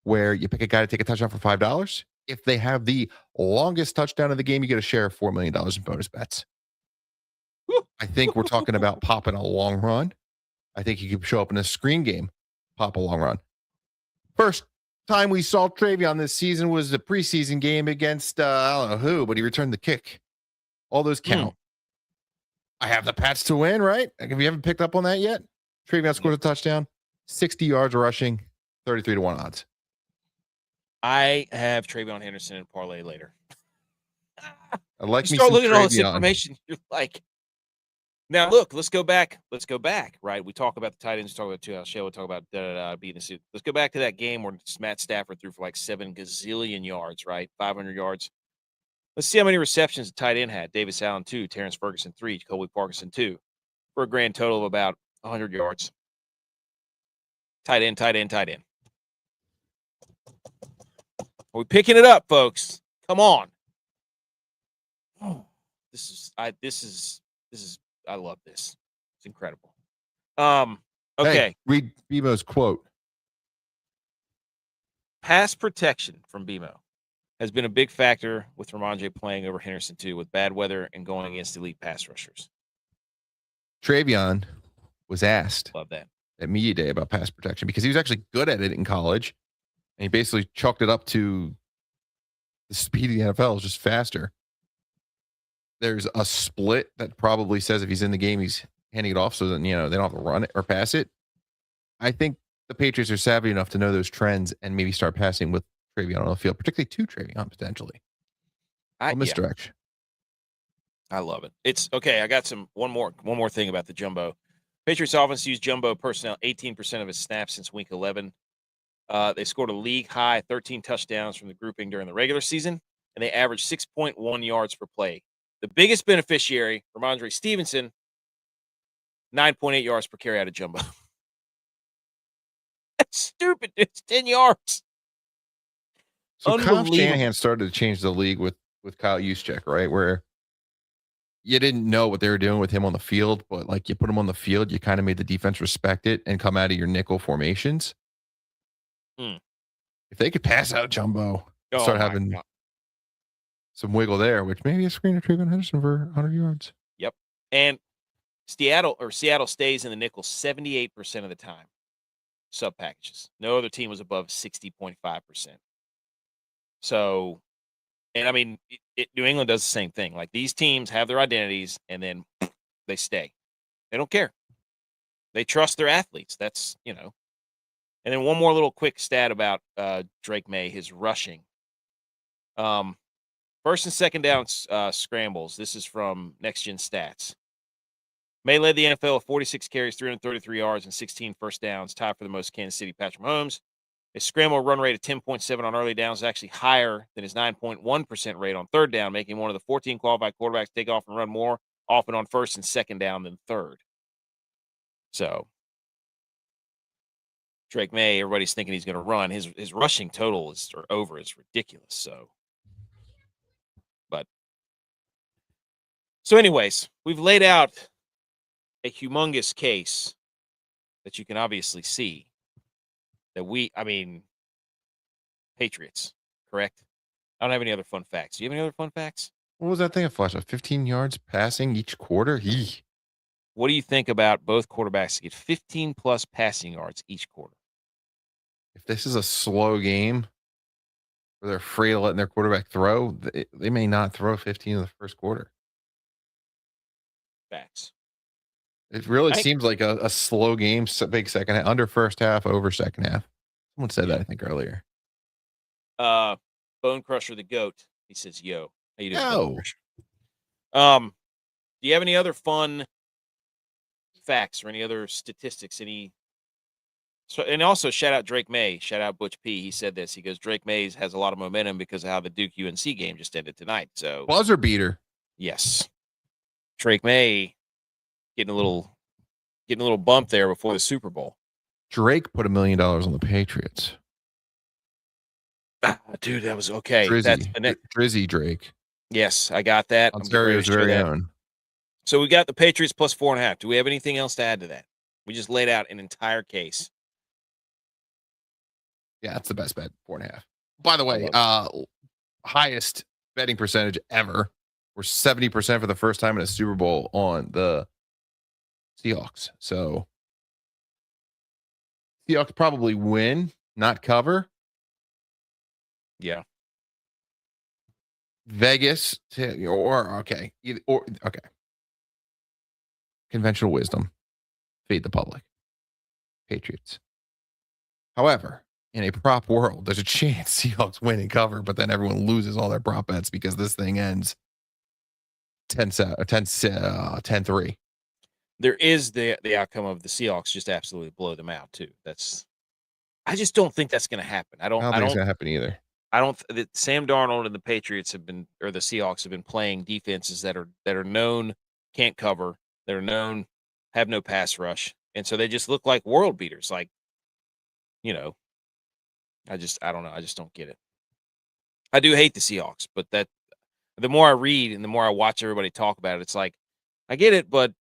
where you pick a guy to take a touchdown for $5. If they have the longest touchdown of the game, you get a share of $4 million in bonus bets. I think we're talking about popping a long run. I think he could show up in a screen game, pop a long run. First time we saw Travion this season was the preseason game against, I don't know who, but he returned the kick. All those count. I have the Pats to win, right? If you haven't picked up on that yet, Travion scores a touchdown, 60 yards rushing, 33-1 odds. I have Travion Henderson in parlay later. I like you me start some looking at all this Travion. information. You're like, now look, let's go back. Right, we talk about the tight ends. Talk about two-house show. We talk about beating the suit. Let's go back to that game where Matt Stafford threw for like 7 gazillion yards, right? 500 yards. Let's see how many receptions the tight end had. Davis Allen 2, Terrence Ferguson 3, Colby Parkinson 2, for a grand total of about 100 yards. Tight end. Are we picking it up, folks? Come on. Oh, I love this. It's incredible. Okay. Hey, read Bebo's quote. Pass protection from Bemo has been a big factor with Ramondre playing over Henderson too, with bad weather and going against elite pass rushers. Travion was asked Love that. at media day about pass protection because he was actually good at it in college, and he basically chalked it up to the speed of the NFL is just faster. There's a split that probably says if he's in the game, he's handing it off so that, they don't have to run it or pass it. I think the Patriots are savvy enough to know those trends and maybe start passing with Travion on the field, particularly to Travion potentially. Misdirection. I love it. It's okay. I got one more thing about the jumbo. Patriots offense used jumbo personnel 18% of his snaps since week 11. They scored a league high 13 touchdowns from the grouping during the regular season, and they averaged 6.1 yards per play. The biggest beneficiary, Ramondre Stevenson, 9.8 yards per carry out of jumbo. That's stupid. It's 10 yards. So Kyle Shanahan started to change the league with Kyle Juszczyk, right? Where you didn't know what they were doing with him on the field, but like you put him on the field, you kind of made the defense respect it and come out of your nickel formations. If they could pass out jumbo, start having some wiggle there, which maybe a screen of Travion Henderson for 100 yards. Yep. And Seattle stays in the nickel 78% of the time. Sub packages. No other team was above 60.5%. So, and I mean, New England does the same thing. Like, these teams have their identities and then they stay. They don't care. They trust their athletes. That's, And then one more little quick stat about Drake May, his rushing. First and second down scrambles. This is from Next Gen Stats. May led the NFL with 46 carries, 333 yards, and 16 first downs, tied for the most Kansas City Patrick Mahomes. His scramble run rate of 10.7 on early downs is actually higher than his 9.1% rate on third down, making him one of the 14 qualified quarterbacks to take off and run more often on first and second down than third. So, Drake May, everybody's thinking he's going to run. His rushing total is ridiculous. So anyways, we've laid out a humongous case that you can obviously see that Patriots, correct? I don't have any other fun facts. Do you have any other fun facts? What was that thing I flashed? 15 yards passing each quarter? What do you think about both quarterbacks to get 15 plus passing yards each quarter? If this is a slow game where they're afraid of letting their quarterback throw, they may not throw 15 in the first quarter. Facts. It really seems like a slow game, big second half, under first half, over second half. Someone said that, I think, earlier. Bone Crusher the GOAT. He says, yo. How you doing, Bone Crusher? Do you have any other fun facts or any other statistics? And also shout out Drake May. Shout out Butch P. He said this. He goes, Drake Mays has a lot of momentum because of how the Duke UNC game just ended tonight. So buzzer beater. Yes. Drake May getting a little bump there before the Super Bowl. Drake put $1 million on the Patriots. Dude, that was okay. Drizzy Drake. Yes, I got that. Ontario's very own. So we got the Patriots plus 4.5. Do we have anything else to add to that? We just laid out an entire case. Yeah, that's the best bet. 4.5. By the way, highest betting percentage ever. We're 70% for the first time in a Super Bowl on the Seahawks. So Seahawks probably win, not cover. Yeah. Vegas okay. Conventional wisdom. Fade the public. Patriots. However, in a prop world, there's a chance Seahawks win and cover, but then everyone loses all their prop bets because this thing ends 10-3. There is the outcome of the Seahawks just absolutely blow them out too. I just don't think that's going to happen. I don't think it's going to happen either. Sam Darnold and the Patriots the Seahawks have been playing defenses that are known can't cover. They're known have no pass rush, and so they just look like world beaters. Like, I don't know. I just don't get it. I do hate the Seahawks, but the more I read and the more I watch everybody talk about it, it's like I get it, but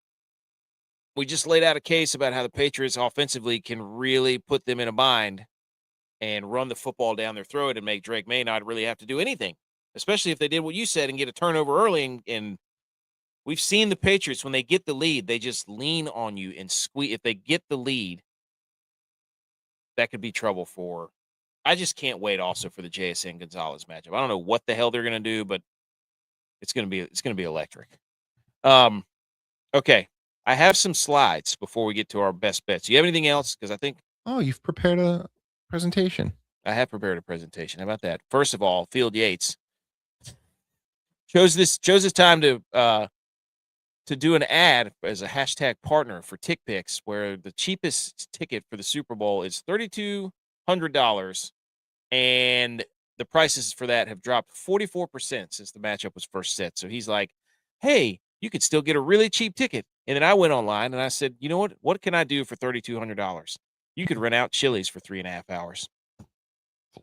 we just laid out a case about how the Patriots offensively can really put them in a bind and run the football down their throat and make Drake May not really have to do anything, especially if they did what you said and get a turnover early. And we've seen the Patriots, when they get the lead, they just lean on you and squeeze. If they get the lead, that could be trouble for. I just can't wait also for the JSN Gonzalez matchup. I don't know what the hell they're going to do, but it's going to be electric. Okay. I have some slides before we get to our best bets. Do you have anything else? Because I think. Oh, you've prepared a presentation. I have prepared a presentation. How about that? First of all, Field Yates chose this time to do an ad as a hashtag partner for Tick Picks, where the cheapest ticket for the Super Bowl is $3,200, and the prices for that have dropped 44% since the matchup was first set. So he's like, "Hey, you could still get a really cheap ticket." And then I went online and I said, "You know what? What can I do for $3,200? You could rent out Chili's for 3.5 hours."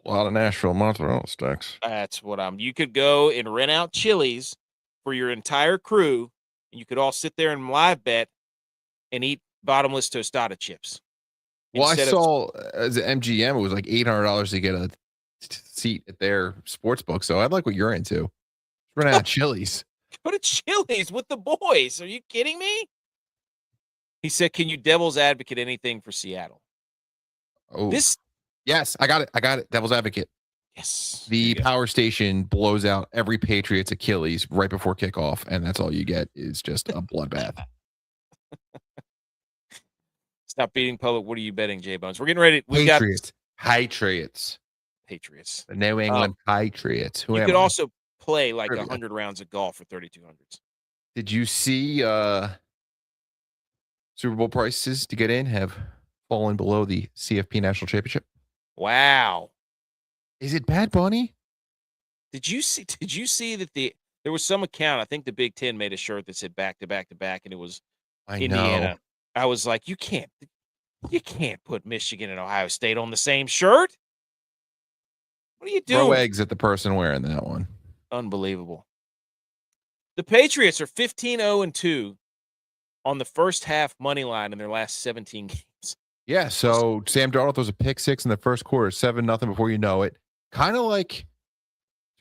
A lot of Nashville mozzarella sticks. That's what you could go and rent out Chili's for your entire crew, and you could all sit there and live bet and eat bottomless tostada chips. Well, I saw as an MGM, it was like $800 to get a seat at their sports book. So I'd like what you're into. Rent out Chili's. Go to Chili's with the boys. Are you kidding me? He said, "Can you devil's advocate anything for Seattle?" Oh, yes, I got it. Devil's advocate. Yes. The power station blows out every Patriots Achilles right before kickoff, and that's all you get is just a bloodbath. Stop beating public. What are you betting, JBonez? We're getting ready. Patriots. The New England Patriots. You could also play like 100 rounds of golf for $3,200. Did you see Super Bowl prices to get in have fallen below the CFP National Championship? Wow. Is it bad, Bunny? Did you see that there was some account, I think the Big Ten made a shirt that said back to back to back, and it was Indiana. Know. I was like, you can't. You can't put Michigan and Ohio State on the same shirt. What are you doing? Throw eggs at the person wearing that one. Unbelievable. The Patriots are 15-0-2 on the first half money line in their last 17 games. Yeah, so Sam Darnold throws a pick six in the first quarter, 7-0 before you know it. Kind of like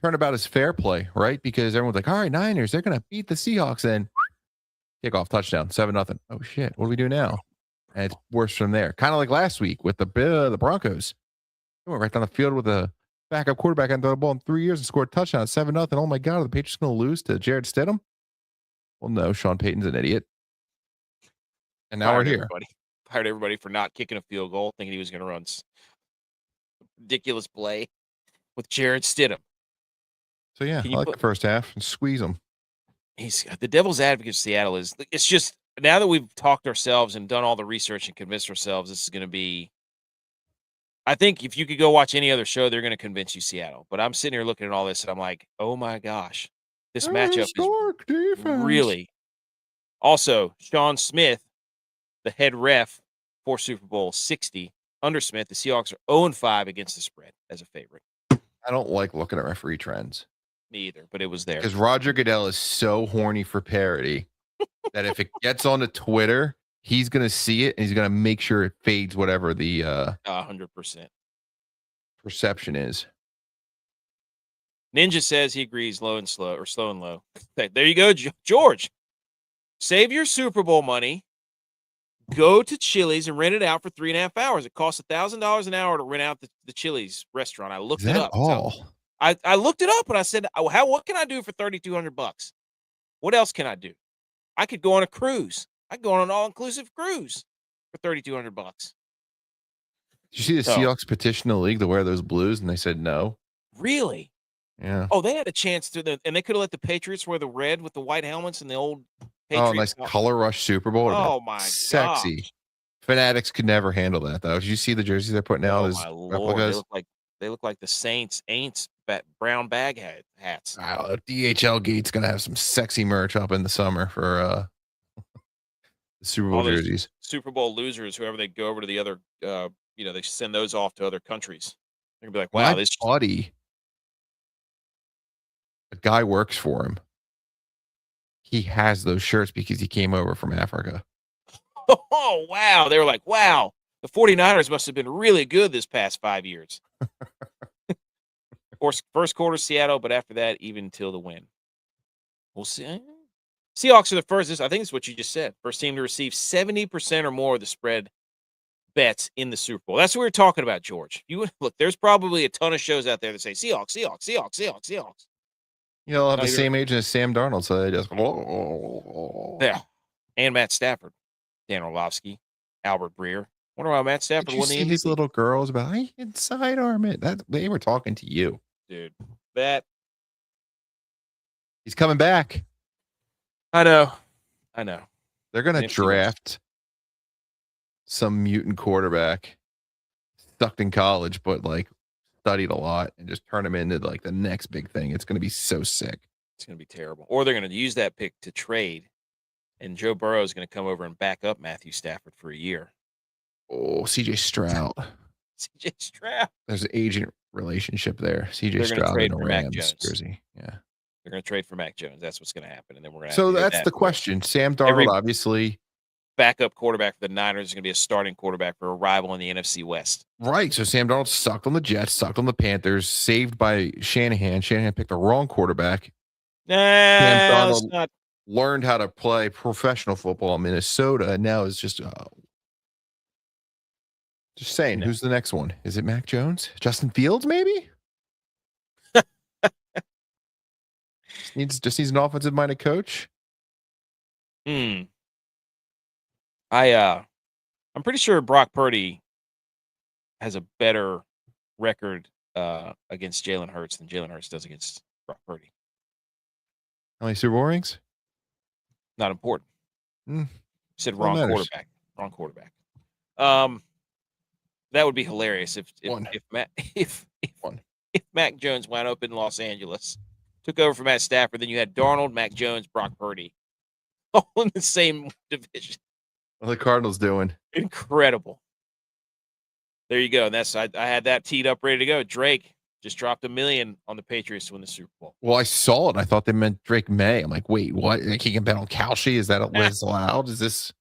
turnabout is fair play, right? Because everyone's like, all right, Niners, they're going to beat the Seahawks. And kickoff touchdown, 7-0. Oh, shit. What do we do now? And it's worse from there. Kind of like last week with the Broncos. They went right down the field with a backup quarterback and threw the ball in 3 years and scored a touchdown, 7-0. Oh, my God, are the Patriots going to lose to Jared Stidham? Well, no, Sean Payton's an idiot. And now we're here. Fired everybody for not kicking a field goal, thinking he was going to run ridiculous play with Jared Stidham. So, yeah, I like the first half and squeeze them. He's the devil's advocate of Seattle is it's just now that we've talked ourselves and done all the research and convinced ourselves this is going to be. I think if you could go watch any other show, they're going to convince you Seattle. But I'm sitting here looking at all this and I'm like, oh my gosh, this matchup is really. Also, Sean Smith, the head ref for Super Bowl 60, under Smith, the Seahawks are 0-5 against the spread as a favorite. I don't like looking at referee trends. Me either, but it was there. Because Roger Goodell is so horny for parody that if it gets onto Twitter, he's going to see it and he's going to make sure it fades whatever the 100% perception is. Ninja says he agrees low and slow or slow and low. There you go, George. Save your Super Bowl money. Go to Chili's and rent it out for 3.5 hours. It costs $1,000 an hour to rent out the Chili's restaurant. I looked it up. All? So I looked it up and I said, what can I do for $3,200? What else can I do? I could go on a cruise. I could go on an all-inclusive cruise for $3,200. Did you see the Seahawks petition the league to wear those blues and they said no? Really? Yeah. Oh, they had a chance to, and they could have let the Patriots wear the red with the white helmets and the old Patriots. Oh, nice color rush Super Bowl. Oh my sexy. Gosh. Fanatics could never handle that though. Did you see the jerseys they're putting out as replicas? They look like the Saints brown bag hats. DHL Gate's gonna have some sexy merch up in the summer for the Super Bowl jerseys. Super Bowl losers, whoever they go over to the other, they send those off to other countries. They're gonna be like, wow, this buddy, a guy works for him. He has those shirts because he came over from Africa. Oh, wow. They were like, wow, the 49ers must have been really good this past 5 years. Of course, first quarter Seattle, but after that, even till the win. We'll see. Seahawks are the first, I think it's what you just said, first team to receive 70% or more of the spread bets in the Super Bowl. That's what we were talking about, George. Look, there's probably a ton of shows out there that say Seahawks, Seahawks, Seahawks, Seahawks, Seahawks. They'll have the same agent as Sam Darnold, so they just yeah. And Matt Stafford, Dan Orlovsky, Albert Breer. Wonder why Matt Stafford won the MVP. These little girls about I can sidearm it. That they were talking to you, dude. He's coming back. I know. They're gonna draft some mutant quarterback stuck in college, but like studied a lot and just turn him into like the next big thing. It's gonna be so sick. It's gonna be terrible. Or they're gonna use that pick to trade, and Joe Burrow is gonna come over and back up Matthew Stafford for a year. Oh, CJ Stroud. CJ Stroud. There's an agent relationship there. CJ Stroud in a Rams jersey. Yeah. They're going to trade for Mac Jones. That's what's going to happen. And then we're going to So that's the question. Sam Darnold, obviously. Backup quarterback for the Niners is going to be a starting quarterback for a rival in the NFC West. Right. So Sam Darnold sucked on the Jets, sucked on the Panthers, saved by Shanahan. Shanahan picked the wrong quarterback. Sam Darnold learned how to play professional football in Minnesota, and now is just saying, who's the next one? Is it Mac Jones? Justin Fields, maybe? Just needs an offensive-minded coach. I'm pretty sure Brock Purdy has a better record against Jalen Hurts than Jalen Hurts does against Brock Purdy. How many Super Bowl rings? Not important. Said Wrong quarterback. That would be hilarious if Mac Jones wound up in Los Angeles, took over for Matt Stafford, then you had Darnold, Mac Jones, Brock Purdy, all in the same division. What are the Cardinals doing? Incredible. There you go. And I had that teed up ready to go. Drake just dropped $1 million on the Patriots to win the Super Bowl. Well, I saw it. I thought they meant Drake May. I'm like, wait, what? Like, he can bet on Kalshi? Is that what is allowed? Is this?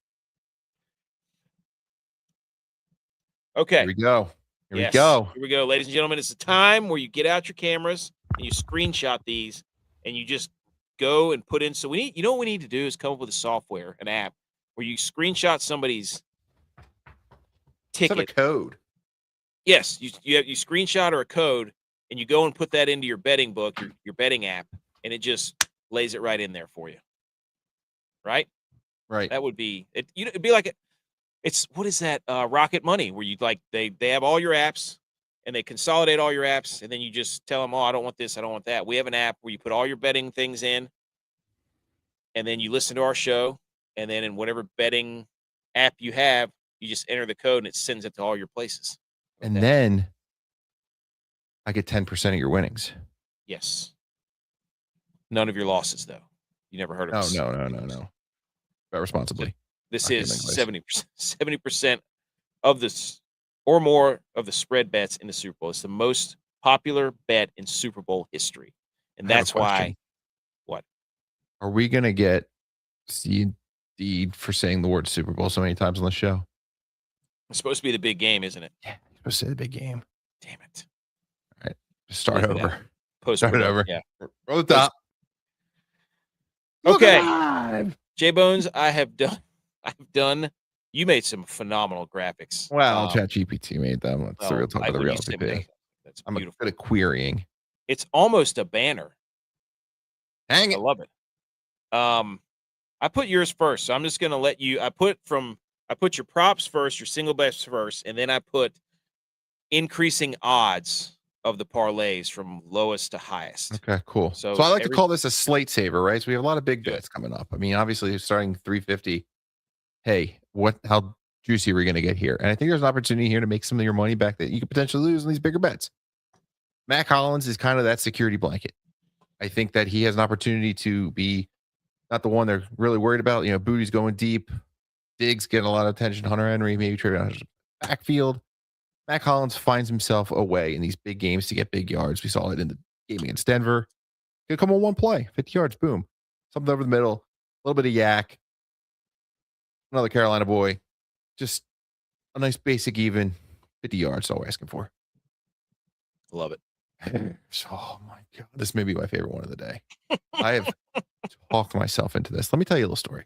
Okay. Here we go. Here Yes. we go. Here we go, ladies and gentlemen. It's a time where you get out your cameras and you screenshot these and you just go and put in. So you know what we need to do is come up with a software, an app where you screenshot somebody's ticket. Set a code. Yes, you screenshot or a code, and you go and put that into your betting book, your betting app, and it just lays it right in there for you. Right? Right. That would be it. It'd be like what is that? Rocket Money, where you like they have all your apps and they consolidate all your apps, and then you just tell them, oh, I don't want this, I don't want that. We have an app where you put all your betting things in, and then you listen to our show, and then in whatever betting app you have, you just enter the code and it sends it to all your places. And then I get 10% of your winnings. Yes. None of your losses, though. You never heard of us. No. Bet responsibly. This is 70% of this or more of the spread bets in the Super Bowl. It's the most popular bet in Super Bowl history. And that's why. What? Are we going to get seed for saying the word Super Bowl so many times on the show? It's supposed to be the big game, isn't it? Yeah, it's supposed to be the big game. Damn it. All right. Just start over. Start it over. Yeah. Roll the top. Okay. JBonez, I have done. You made some phenomenal graphics. Well, ChatGPT made them. That's the real top of the reality. That's I'm beautiful. good at querying. It's almost a banner. Hang it. I love it. I put yours first, so I'm just gonna let you. I put your props first, your single bets first, and then I put increasing odds of the parlays from lowest to highest. Okay, cool. So I like to call this a slate saver, right? So we have a lot of big bets coming up. I mean, obviously starting 350. Hey, how juicy are we going to get here? And I think there's an opportunity here to make some of your money back that you could potentially lose in these bigger bets. Matt Collins is kind of that security blanket. I think that he has an opportunity to be not the one they're really worried about. You know, Booty's going deep. Diggs getting a lot of attention. Hunter Henry, maybe trading on his backfield. Matt Collins finds himself a way in these big games to get big yards. We saw it in the game against Denver. He'll come on one play, 50 yards, boom. Something over the middle, a little bit of yak. Another Carolina boy. Just a nice basic even 50 yards. All we're asking for. Love it. Oh my God. This may be my favorite one of the day. I have talked myself into this. Let me tell you a little story.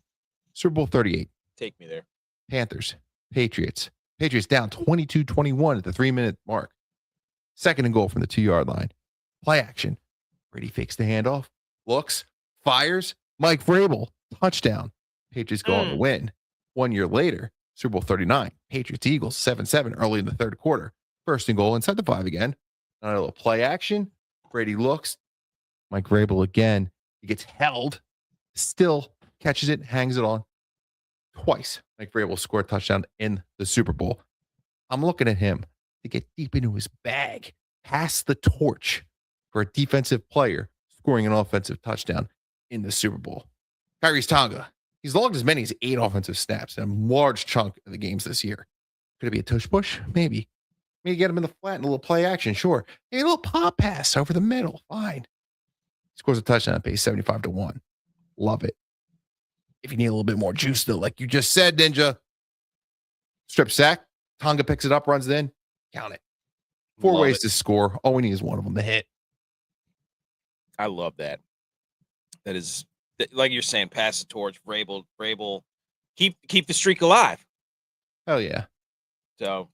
Super Bowl 38. Take me there. Panthers, Patriots. Patriots down 22-21 at the 3-minute mark. Second and goal from the 2-yard line. Play action. Brady fakes the handoff. Looks. Fires. Mike Vrabel. Touchdown. Patriots go on to win. 1 year later, Super Bowl 39. Patriots Eagles 7-7 early in the third quarter. First and goal inside the 5 again. Another little play action. Brady looks. Mike Vrabel again. He gets held. Still catches it. Hangs it on. Twice, Mike Vrabel scored a touchdown in the Super Bowl. I'm looking at him to get deep into his bag, pass the torch for a defensive player scoring an offensive touchdown in the Super Bowl. Kyrie's Tonga. He's logged as many as 8 offensive snaps in a large chunk of the games this year. Could it be a tush push? Maybe. Maybe get him in the flat and a little play action. Sure. A little pop pass over the middle. Fine. Scores a touchdown, pays 75-1. Love it. If you need a little bit more juice, though, like you just said, Ninja, strip sack, Tonga picks it up, runs it in, count it. 4 ways to score. All we need is one of them to hit. I love that. That is, like you're saying, pass the torch, Vrabel, keep the streak alive. Hell yeah. So, all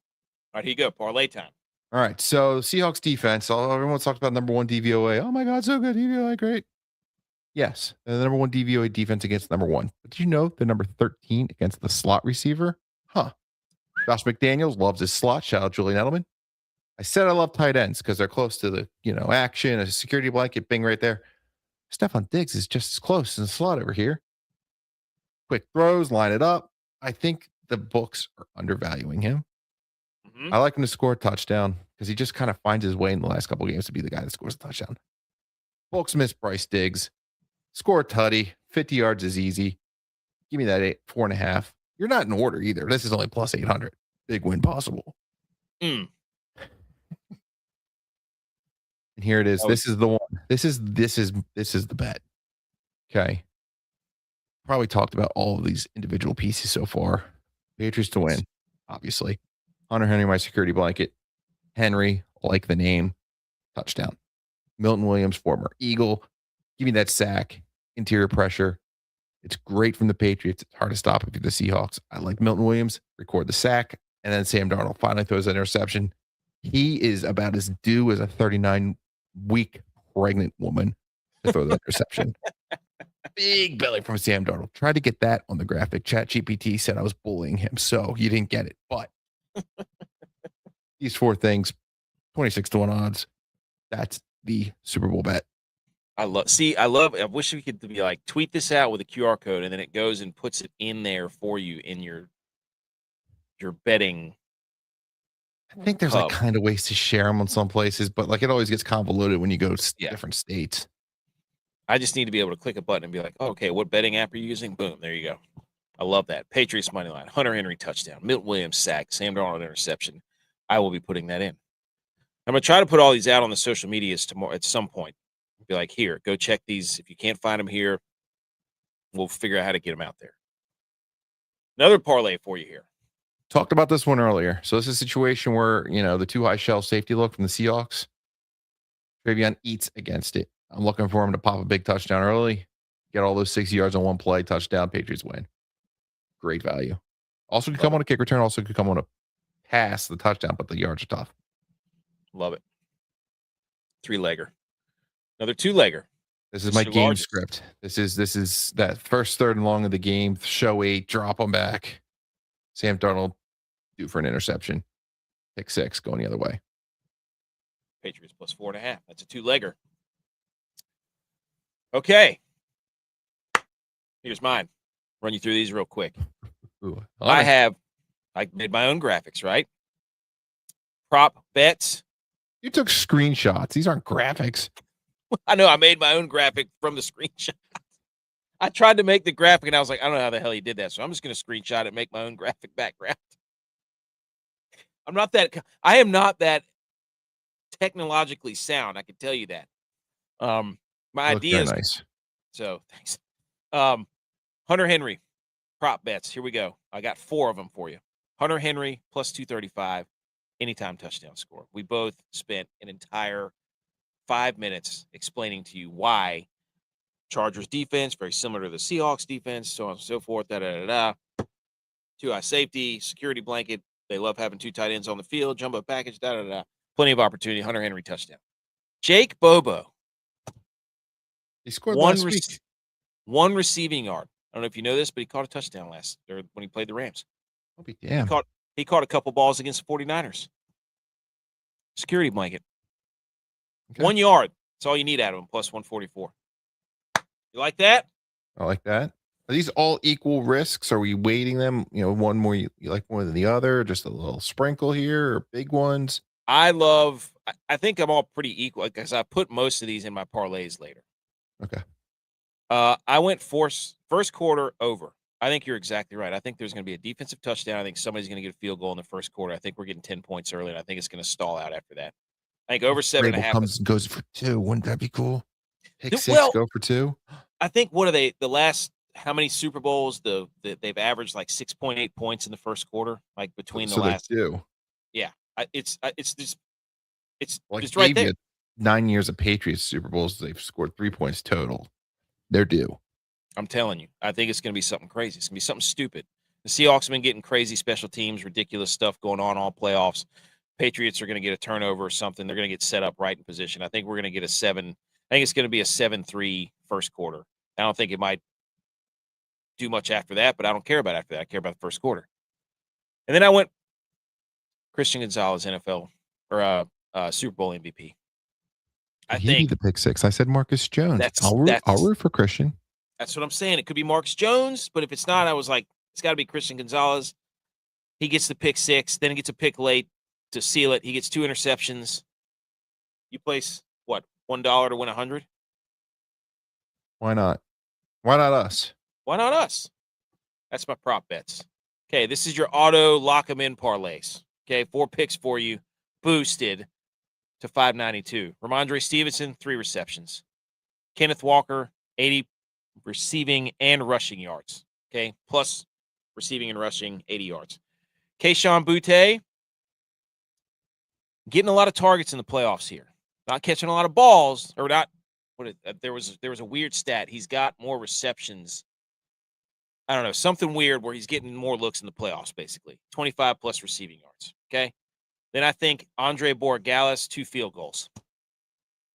right, here you go, parlay time. All right, so Seahawks defense. Everyone's talked about number 1 DVOA. Oh my God, so good. DVOA, great. Yes, the number 1 DVOA defense against number 1. But did you know they're number 13 against the slot receiver? Huh. Josh McDaniels loves his slot. Shout out Julian Edelman. I said I love tight ends because they're close to the, action, a security blanket, bing right there. Stephon Diggs is just as close in the slot over here. Quick throws, line it up. I think the books are undervaluing him. Mm-hmm. I like him to score a touchdown because he just kind of finds his way in the last couple of games to be the guy that scores a touchdown. Books mispriced Diggs. Score a tutty. 50 yards is easy. Give me that 4.5. You're not in order either. This is only plus 800. Big win possible. Mm. And here it is. Oh, This is the one. This is the bet. Okay. Probably talked about all of these individual pieces so far. Patriots to win, obviously. Hunter Henry, my security blanket. Henry, like the name, touchdown. Milton Williams, former Eagle. Give me that sack, interior pressure. It's great from the Patriots. It's hard to stop if you're the Seahawks. I like Milton Williams, record the sack, and then Sam Darnold finally throws that interception. He is about as due as a 39-week pregnant woman to throw that interception. Big belly from Sam Darnold. Tried to get that on the graphic. ChatGPT said I was bullying him, so you didn't get it. But these four things, 26 to 1 odds. That's the Super Bowl bet. I wish we could be like, tweet this out with a QR code, and then it goes and puts it in there for you in your betting. I think there's like kind of ways to share them on some places, but like it always gets convoluted when you go to different states. I just need to be able to click a button and be like, oh, okay, what betting app are you using? Boom, there you go. I love that. Patriots money line, Hunter Henry touchdown, Milton Williams sack, Sam Darnold interception. I will be putting that in. I'm gonna try to put all these out on the social medias tomorrow at some point. Be like, here, go check these. If you can't find them here, we'll figure out how to get them out there. Another parlay for you here. Talked about this one earlier. So this is a situation where, the too high shell safety look from the Seahawks. Travion eats against it. I'm looking for him to pop a big touchdown early, get all those 60 yards on one play, touchdown, Patriots win. Great value. Also could come on a kick return, also could come on a pass, the touchdown, but the yards are tough. Love it. 3-legger. Another 2-legger. This is my game script. This is that first third and long of the game. Show 8, drop them back. Sam Darnold due for an interception. Pick 6 going the other way. Patriots plus 4.5. That's a 2-legger. Okay. Here's mine. Run you through these real quick. Ooh, I made my own graphics, right? Prop bets. You took screenshots. These aren't graphics. I know. I made my own graphic from the screenshot. I tried to make the graphic, and I was like, I don't know how the hell he did that, so I'm just going to screenshot it and make my own graphic background. I am not that technologically sound. I can tell you that. My idea is nice. So thanks. Hunter Henry prop bets. Here we go. I got 4 of them for you. Hunter Henry plus 235, anytime touchdown score. We both spent an entire 5 minutes explaining to you why Chargers defense, very similar to the Seahawks defense, so on and so forth. Too high safety, security blanket. They love having 2 tight ends on the field, jumbo package, Plenty of opportunity. Hunter Henry touchdown. Jake Bobo. He scored last week. 1 receiving yard. I don't know if you know this, but he caught a touchdown when he played the Rams. I'll be damned. He caught a couple balls against the 49ers. Security blanket. Okay. 1 yard. That's all you need out of him, plus 144. You like that? I like that. Are these all equal risks? Are we weighting them? One more you like more than the other? Just a little sprinkle here, or big ones? I think I'm all pretty equal because I put most of these in my parlays later. Okay. I went first quarter over. I think you're exactly right. I think there's going to be a defensive touchdown. I think somebody's going to get a field goal in the first quarter. I think we're getting 10 points early, and I think it's going to stall out after that. I think over 7.5 comes and goes for 2. Wouldn't that be cool? Pick 6, go for 2. I think what are they? The last how many Super Bowls? They've averaged like 6.8 points in the first quarter, like between the last 2. Yeah, it's like just right there. 9 years of Patriots Super Bowls, they've scored 3 points total. They're due. I'm telling you, I think it's going to be something crazy. It's going to be something stupid. The Seahawks have been getting crazy special teams, ridiculous stuff going on all playoffs. Patriots are going to get a turnover or something. They're going to get set up right in position. I think we're going to get I think it's going to be a 7-3 first quarter. I don't think it might do much after that, but I don't care about after that. I care about the first quarter. And then I went Christian Gonzalez, NFL or Super Bowl MVP. I think the pick 6. I said Marcus Jones. I'll root for Christian. That's what I'm saying. It could be Marcus Jones, but if it's not, I was like, it's got to be Christian Gonzalez. He gets the pick 6, then he gets a pick late to seal it. He gets 2 interceptions. You place what? $1 to win 100? Why not? Why not us? Why not us? That's my prop bets. Okay, this is your auto lock 'em in parlays. Okay, 4 picks for you, boosted to 592. Ramondre Stevenson, 3 receptions. Kenneth Walker, 80 receiving and rushing yards. Okay, plus receiving and rushing, 80 yards. Kayshon Boutte, getting a lot of targets in the playoffs here. Not catching a lot of balls, or not. There was a weird stat. He's got more receptions. I don't know, something weird where he's getting more looks in the playoffs, basically. 25 plus receiving yards. Okay. Then I think Andre Borregales, 2 field goals.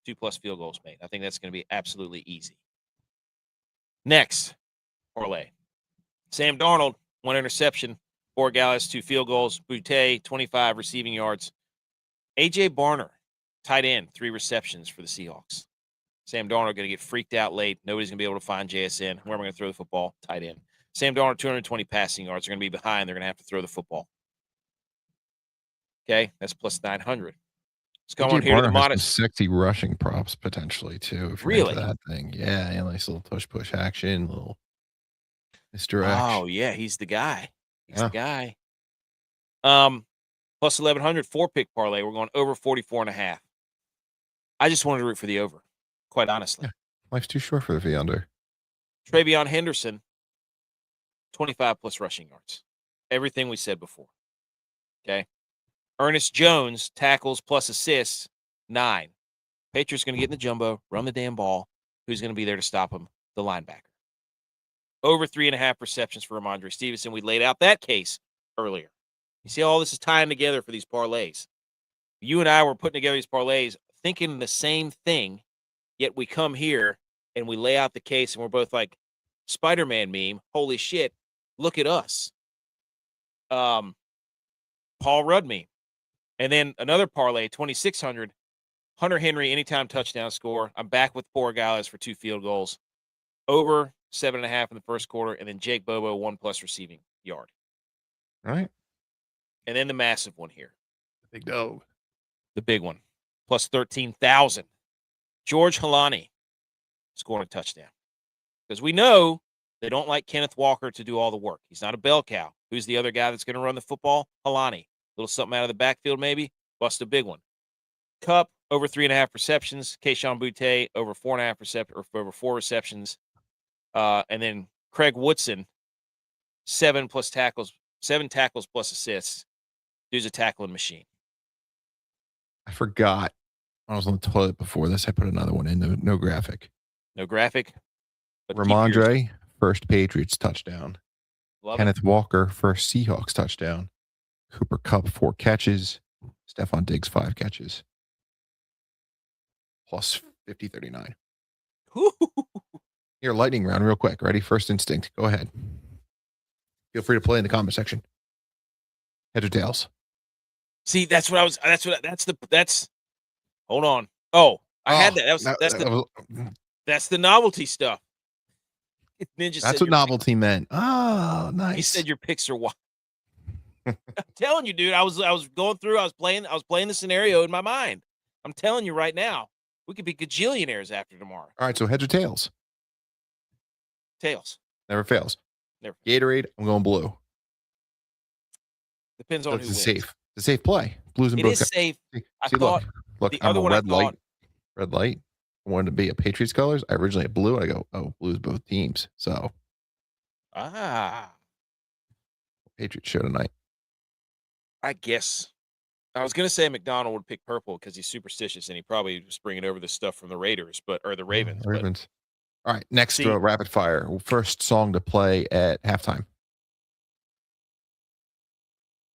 2+ field goals made. I think that's going to be absolutely easy. Next, parlay. Sam Darnold, 1 interception. Borregales, 2 field goals. Boutte, 25 receiving yards. A.J. Barner, tight end, 3 receptions for the Seahawks. Sam Darnold going to get freaked out late. Nobody's going to be able to find JSN. Where am I going to throw the football? Tight end. Sam Darnold, 220 passing yards. They're going to be behind. They're going to have to throw the football. Okay, that's plus 900. Let's come on here to the modest. Sexy rushing props potentially too. If you're Really? into that thing, yeah, and nice little push action, little misdirect. Oh yeah, he's the guy. He's the guy. Plus 1100, 4-pick parlay. We're going over 44.5. I just wanted to root for the over, quite honestly. Yeah. Life's too short for the under. Travion Henderson, 25 plus rushing yards. Everything we said before. Okay. Ernest Jones, tackles plus assists, 9. Patriots going to get in the jumbo, run the damn ball. Who's going to be there to stop him? The linebacker. Over 3.5 receptions for Ramondre Stevenson. We laid out that case earlier. You see, all this is tying together for these parlays. You and I were putting together these parlays thinking the same thing, yet we come here and we lay out the case and we're both like, Spider-Man meme, holy shit, look at us. Paul Rudd meme. And then another parlay, 2,600. Hunter Henry, anytime touchdown score. I'm back with Borregales for 2 field goals. Over 7.5 in the first quarter. And then Jake Bobo, 1+ receiving yard. All right. And then the massive one here. The big dog. The big one. Plus 13,000. George Halani scoring a touchdown. Because we know they don't like Kenneth Walker to do all the work. He's not a bell cow. Who's the other guy that's going to run the football? Halani. Little something out of the backfield, maybe. Bust a big one. Cup, over 3.5 receptions. Kayshon Boutte, over 4.5 receptions, or over 4 receptions. And then Craig Woodson, 7 tackles plus assists. Dude's a tackling machine. I forgot. I was on the toilet before this. I put another one in. No graphic. No graphic. Ramondre, first Patriots touchdown. Kenneth it. Walker, first Seahawks touchdown. Cooper Kupp, 4 catches. Stephon Diggs, 5 catches. Plus 50-39. Here, lightning round, real quick. Ready? First instinct. Go ahead. Feel free to play in the comment section. Heads or tails? See, that's hold on. Oh, I had that. That's the novelty stuff. Ninja that's what novelty meant. Oh, nice. He said your picks are wild. I'm telling you, dude. I was going through. I was playing the scenario in my mind. I'm telling you right now, we could be gajillionaires after tomorrow. All right, so heads or tails? Tails. Never fails. Gatorade, I'm going blue. Depends on who wins. Safe. It's a safe play. Blues and it blue. Is safe. See, look, I'm a red light. Red light. I wanted to be a Patriots colors. I originally had blue. I go, oh, blues both teams. So, Patriots show tonight. I guess I was gonna say McDonald would pick purple because he's superstitious and he probably was bringing over the stuff from the Raiders, or the Ravens. Ravens. All right, next rapid fire. First song to play at halftime.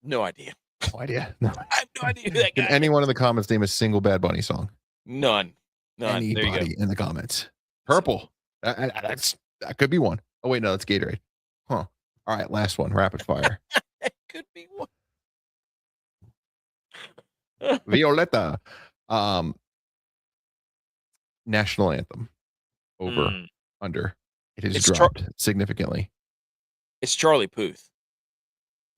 No idea. No idea. No. I have no idea who that guy. Can anyone in the comments name a single Bad Bunny song? None. Anybody in the comments? Purple. That could be one. Oh wait, no, that's Gatorade. Huh. All right, last one. Rapid fire. It could be one. Violetta. National anthem. Over. Under. It has dropped significantly. It's Charlie Puth.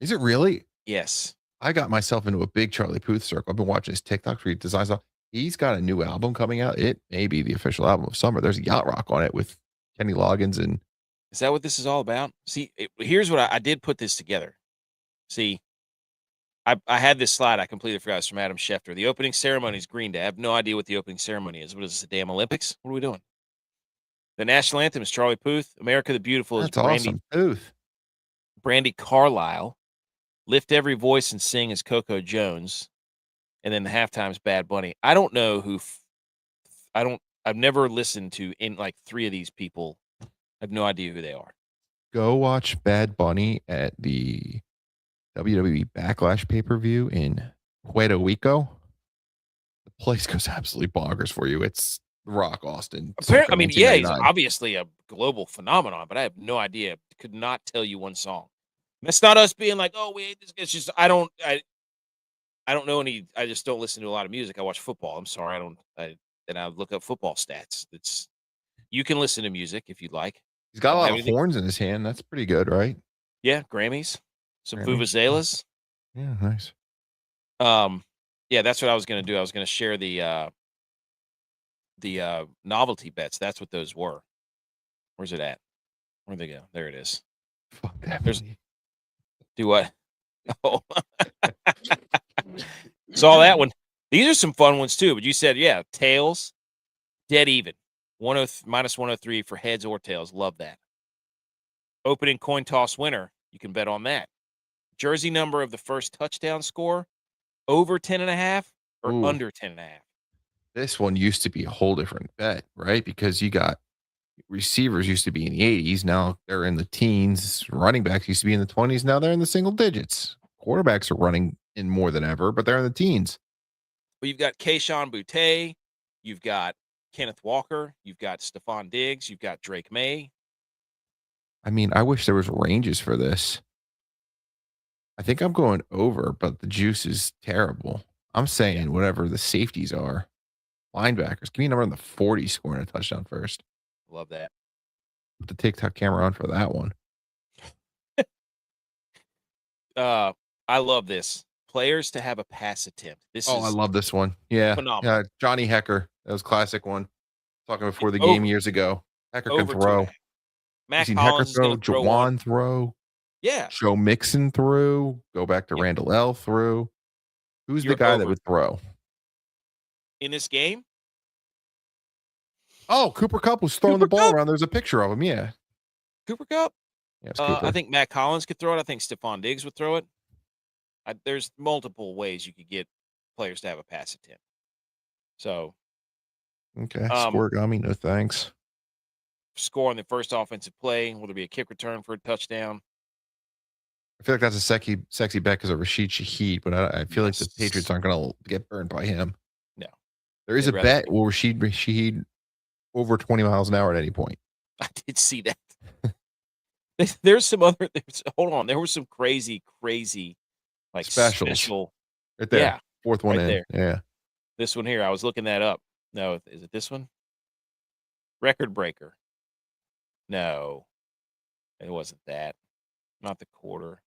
Is it really? Yes. I got myself into a big Charlie Puth circle. I've been watching his TikTok for design stuff. He's got a new album coming out. It may be the official album of summer. There's a Yacht Rock on it with Kenny Loggins. And is that what this is all about? See, here's what I did put this together. See, I had this slide. I completely forgot. It's from Adam Schefter. The opening ceremony is Green Day. I have no idea what the opening ceremony is. What is this, the damn Olympics? What are we doing? The national anthem is Charlie Puth. America the Beautiful is That's awesome. Booth. Brandy Carlisle. Lift Every Voice and Sing is Coco Jones. And then the halftime is Bad Bunny. I don't know who. I've never listened to in like three of these people. I have no idea who they are. Go watch Bad Bunny at the WWE Backlash pay-per-view in Puerto Rico. The place goes absolutely bonkers for you. It's Rock Austin. I mean, yeah, he's obviously a global phenomenon, but I have no idea. Could not tell you one song. That's not us being like, oh, we hate this. It's just I don't know any. I just don't listen to a lot of music. I watch football. I'm sorry, and I look up football stats. You can listen to music if you'd like. He's got a lot of horns in his hand. That's pretty good, right? Yeah, Grammys, some vuvuzelas. Yeah, nice. Yeah, that's what I was going to do. I was going to share the novelty bets. That's what those were. Where's it at? Where'd they go? There it is. Fuck that. Do what? Oh. Saw that one. These are some fun ones too, but you said, yeah, tails, dead even. minus 103 for heads or tails. Love that. Opening coin toss winner. You can bet on that. Jersey number of the first touchdown score, over 10.5 or under 10.5. This one used to be a whole different bet, right? Because you got receivers used to be in the 80s. Now they're in the teens. Running backs used to be in the 20s. Now they're in the single digits. Quarterbacks are running in more than ever, but they're in the teens. Well, you've got Kayshon Boutte. You've got Kenneth Walker. You've got Stephon Diggs. You've got Drake May. I mean, I wish there was ranges for this. I think I'm going over, but the juice is terrible. I'm saying whatever the safeties are. Linebackers. Give me a number in the 40s scoring a touchdown first. Love that. Put the TikTok camera on for that one. I love this. Players to have a pass attempt. I love this one. Yeah. Phenomenal. Yeah. Johnny Hecker. That was a classic one. Talking before the game years ago. Hecker can throw. Matt Collins Hecker throw. Jawan throw. Yeah. Joe Mixon through. Go back to Randall L through. Who's the guy that would throw? In this game? Oh, Cooper Kupp was throwing the ball around. There's a picture of him. Yeah. Cooper Kupp? Yes, Cooper. I think Matt Collins could throw it. I think Stephon Diggs would throw it. There's multiple ways you could get players to have a pass attempt. So. Okay. Scoregami, no thanks. Score on the first offensive play. Will there be a kick return for a touchdown? I feel like that's a sexy bet because of Rashid Shaheed, but I feel like the Patriots aren't going to get burned by him. No. There is a bet will Rashid Shaheed over 20 miles an hour at any point. I did see that. There's some other. Hold on. There were some crazy like special. Right there. Yeah. Fourth one right in. There. Yeah. This one here. I was looking that up. No, is it this one? Record breaker. No, it wasn't that. Not the quarter.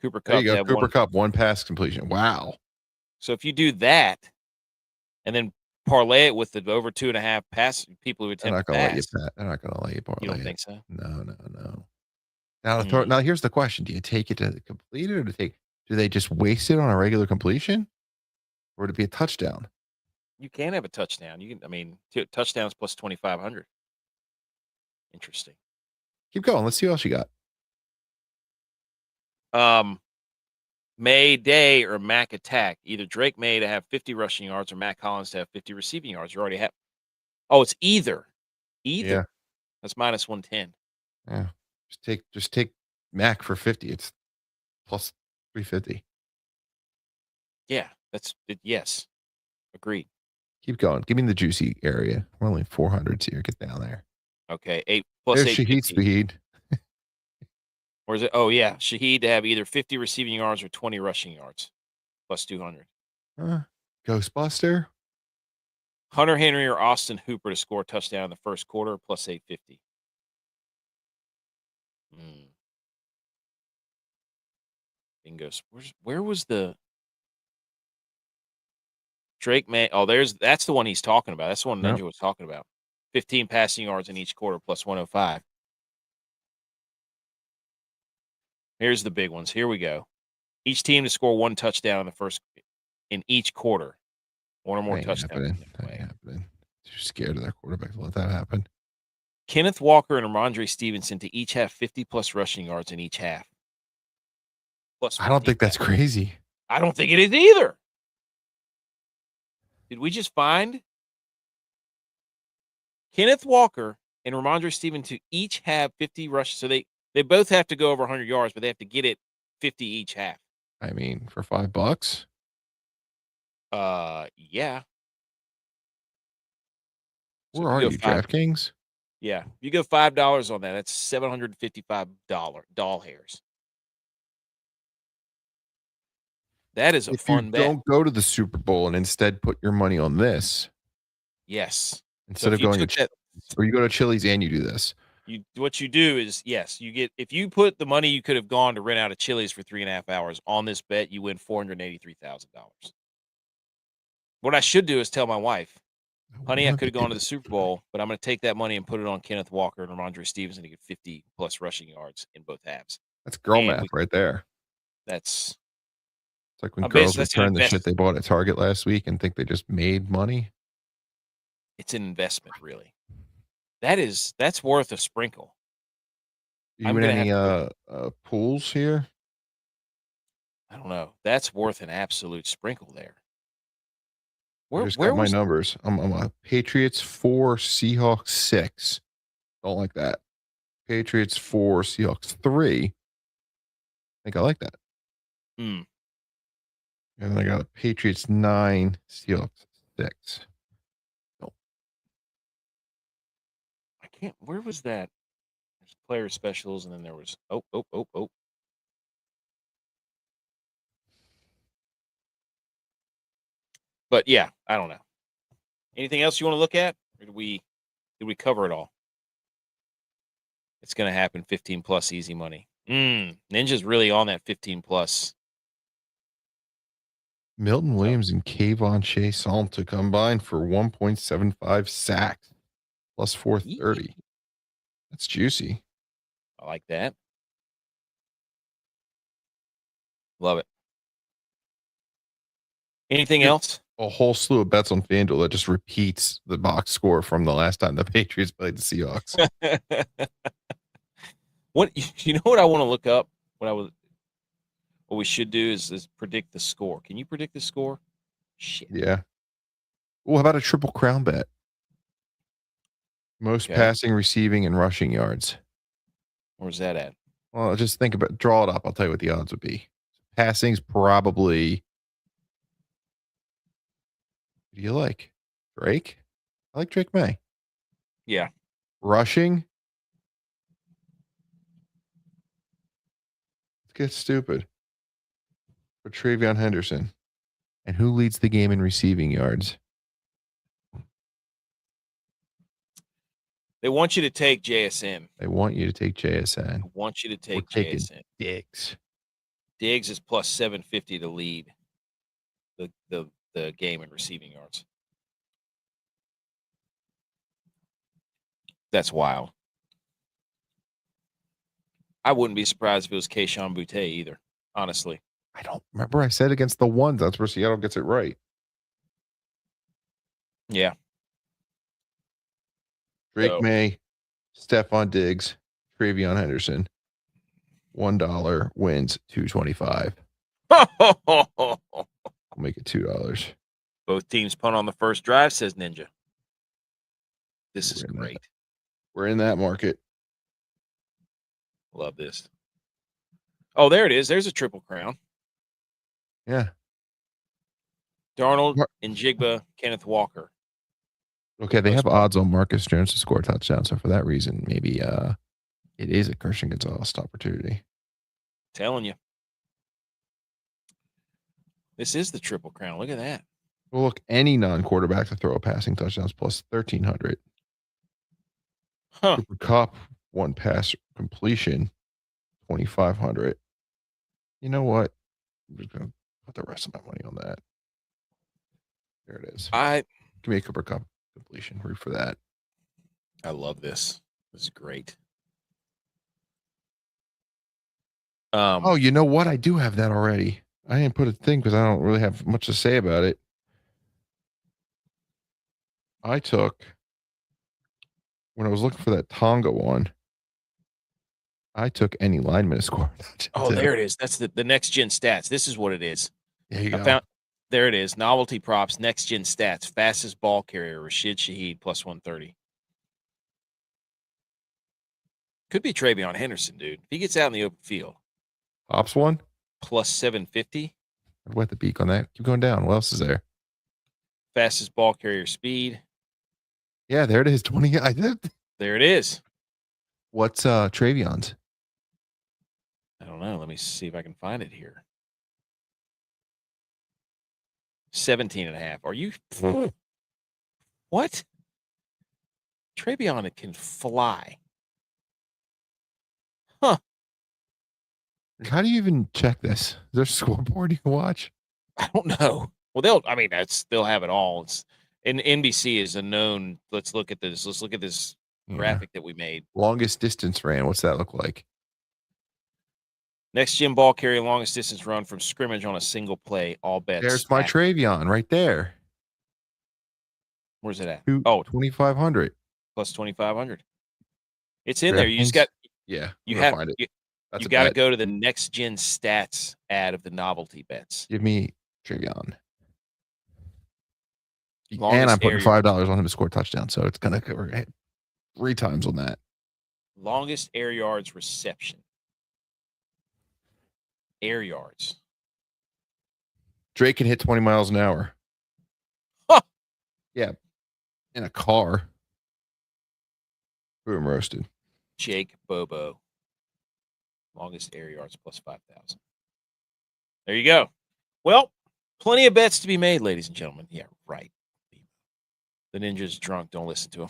Cooper Kupp. There you go. Cooper Kupp, one pass completion. Wow. So if you do that, and then parlay it with the over 2.5 pass, people who attempt to pass. They're not going to let you parlay. You don't think so? No. Now here's the question: do you take it to complete it, or do they just waste it on a regular completion, or would it be a touchdown? You can have a touchdown. Touchdowns plus 2,500. Interesting. Keep going. Let's see what else you got. May Day or Mac Attack. Either Drake May to have 50 rushing yards or Matt Collins to have 50 receiving yards. You already have. Oh, it's either. Yeah. That's minus 110. Yeah. Just take Mac for 50. It's plus 350. Yeah, that's it. Yes. Agreed. Keep going. Give me the juicy area. We're only 400s here. Get down there. Okay. 8 plus There's 8. Shaheed Speed. Or is it? Oh, yeah. Shaheed to have either 50 receiving yards or 20 rushing yards. Plus 200. Ghostbuster. Hunter Henry or Austin Hooper to score a touchdown in the first quarter. Plus 850. Bingo. Where was the Drake May? Oh, that's the one he's talking about. That's the one Ninja was talking about. 15 passing yards in each quarter plus 105. Here's the big ones. Here we go. Each team to score one touchdown in each quarter. One or more That ain't touchdowns. happening. That ain't happening. Too scared of their quarterback to let that happen. Kenneth Walker and Ramondre Stevenson to each have 50-plus rushing yards in each half. Plus I don't think that's 15. crazy. I don't think it is either. Did we just find Kenneth Walker and Ramondre Stevenson to each have 50 rushes? So they both have to go over 100 yards, but they have to get it 50 each half. I mean, for $5. Yeah. So Where are you, DraftKings? Yeah, you go $5 on that. That's $755 doll hairs. That is a If fun you bet. don't go to the Super Bowl and instead put your money on this, Yes. instead of going to Chili's, or you go to Chili's and you do this. What you do is, yes, you get, if you put the money you could have gone to rent out a Chili's for 3.5 hours on this bet, you win $483,000. What I should do is tell my wife, honey, I could have gone to the Super Bowl, but I'm going to take that money and put it on Kenneth Walker and Ramondre Stevenson to get 50-plus rushing yards in both halves. That's girl math right there. It's like when girls return the shit they bought at Target last week and think they just made money. It's an investment, really. That's worth a sprinkle. You in any pools here? I don't know. That's worth an absolute sprinkle there. Where got my numbers? I'm a Patriots 4, Seahawks 6. Don't like that. Patriots 4, Seahawks 3. I think I like that. Hmm. And then I got a Patriots 9, Seahawks 6. Oh. I can't. Where was that? There's player specials, and then there was oh. But yeah, I don't know. Anything else you want to look at? Or did we cover it all? It's going to happen. 15-plus easy money. Ninja's really on that 15-plus. Milton Williams and Kayvon Chase-Salm to combine for 1.75 sacks plus 430. That's juicy. I like that. Love it. Anything else? A whole slew of bets on FanDuel that just repeats the box score from the last time the Patriots played the Seahawks. What you know what I want to look up? What we should do is predict the score. Can you predict the score? Shit. Yeah. Well, how about a triple crown bet? Most passing, receiving, and rushing yards. Where's that at? Well, just draw it up. I'll tell you what the odds would be. Passing's probably. Who do you like? Drake? I like Drake May. Yeah. Rushing? Let's get stupid. For Travion Henderson. And who leads the game in receiving yards? They want you to take JSN. They want you to take JSN. I want you to take JSN. Diggs. Diggs is plus 750 to lead the game in receiving yards. That's wild. I wouldn't be surprised if it was Kayshon Boutte either, honestly. I don't remember. I said against the ones. That's where Seattle gets it right. Yeah. Drake May, Stephon Diggs, Travion Henderson. $1 wins $2.25. I'll make it $2. Both teams punt on the first drive, says Ninja. This is great. We're in that market. Love this. Oh, there it is. There's a triple crown. Yeah. Darnold, Njigba, Kenneth Walker. Okay, they have odds on Marcus Jones to score a touchdown. So for that reason, maybe it is a Christian Gonzalez opportunity. Telling you. This is the triple crown. Look at that. Well, look, any non-quarterback to throw a passing touchdowns plus 1,300. Huh. Cooper Kupp, one pass completion, 2,500. You know what? I'm just going to put the rest of my money on that. There it is. Give me a Cooper Kupp completion. Root for that. I love this. This is great. Oh, you know what? I do have that already. I didn't put a thing because I don't really have much to say about it. I took, when I was looking for that Tonga one, I took any lineman to score. Oh, there it is. That's the next gen stats. This is what it is. There you I go. found there it is. Novelty props, next gen stats, fastest ball carrier, Rashid Shaheed plus 130. Could be Travion Henderson, dude. If he gets out in the open field. Hops one? Plus 750. I'd wet the beak on that. Keep going down. What else is there? Fastest ball carrier speed. Yeah, there it is. 20. I did. There it is. What's Travion's? I don't know. Let me see if I can find it here. 17.5. Are you what? Travion, it can fly. Huh. How do you even check this? Is there a scoreboard you can watch? I don't know. Well, they'll have it all. It's and NBC is a known. Let's look at this. Let's look at this graphic that we made. Longest distance ran. What's that look like? Next gen ball carrier, longest distance run from scrimmage on a single play. All bets. There's my Travion right there. Where's it at? 2,500 plus 2,500. It's in there. You just got. Yeah. You have. Find it. You got to go to the next gen stats ad of the novelty bets. Give me Travion. And I'm putting $5 on him to score a touchdown, so it's gonna cover 3 times on that. Longest air yards reception. Air yards. Drake can hit 20 miles an hour. Huh. Yeah. In a car. Boom, roasted. Jake Bobo. Longest air yards plus 5,000. There you go. Well, plenty of bets to be made, ladies and gentlemen. Yeah, right. The ninja's drunk. Don't listen to him.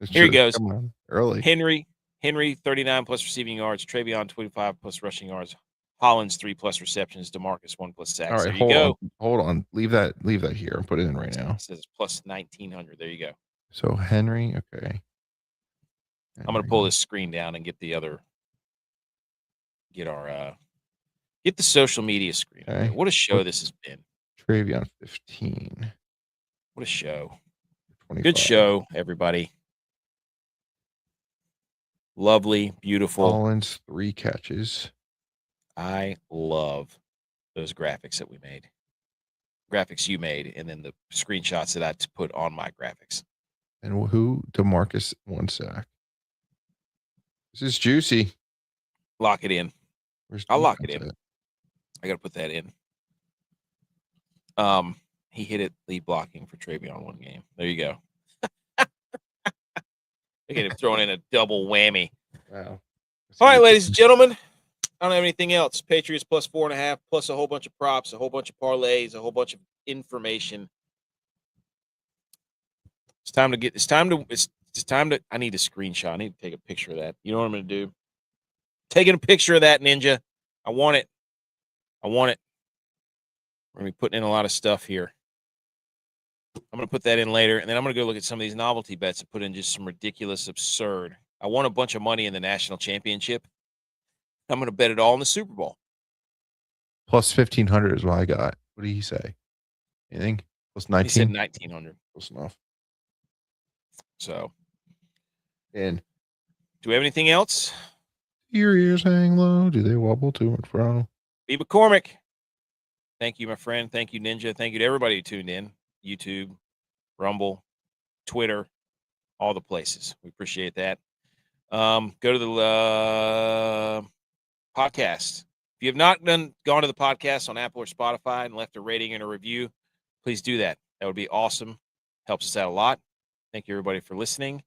Here he goes. Come on. Early. Henry, 39 plus receiving yards. Travion, 25 plus rushing yards. Hollins, 3 plus receptions. DeMarcus, 1 plus sacks. All right, there you go. Hold on. Leave that here and put it in right now. It says plus 1,900. There you go. So Henry, okay. Henry. I'm going to pull this screen down and get the social media screen. Okay. What a show this has been. Travion 15. What a show. 25. Good show, everybody. Lovely, beautiful. Hollins, 3 catches. I love those graphics that we made. Graphics you made, and then the screenshots that I put on my graphics. And who? DeMarcus, 1 sack. This is juicy. Lock it in. I'll lock it in. I got to put that in. He hit it lead blocking for Travion 1 game. There you go. Look at him throwing in a double whammy. Wow. All right, ladies and gentlemen. I don't have anything else. Patriots plus 4.5, plus a whole bunch of props, a whole bunch of parlays, a whole bunch of information. It's time to I need a screenshot. I need to take a picture of that. You know what I'm going to do? Taking a picture of that, Ninja. I want it. We're going to be putting in a lot of stuff here. I'm going to put that in later, and then I'm going to go look at some of these novelty bets and put in just some ridiculous, absurd. I won a bunch of money in the national championship. I'm going to bet it all in the Super Bowl. Plus 1,500 is what I got. What did he say? Anything? Plus 19? He said 1,900. Close enough. So. And do we have anything else? Your ears hang low. Do they wobble to and fro? B. McCormick. Thank you, my friend. Thank you, Ninja. Thank you to everybody who tuned in. YouTube, Rumble, Twitter, all the places. We appreciate that. Go to the podcast. If you have not gone to the podcast on Apple or Spotify and left a rating and a review, please do that. That would be awesome. Helps us out a lot. Thank you, everybody, for listening.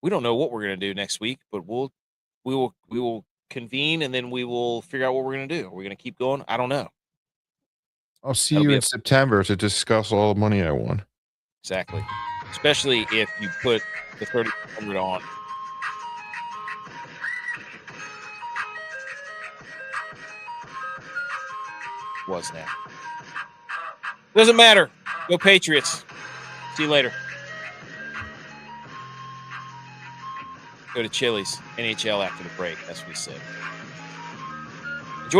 We don't know what we're going to do next week, but we will convene, and then we will figure out what we're going to do. Are we going to keep going? I don't know. I'll see you in September to discuss all the money I won. Exactly. Especially if you put the 3,500 on. Was that? Doesn't matter. Go Patriots. See you later. Go to Chili's NHL after the break. That's what we said.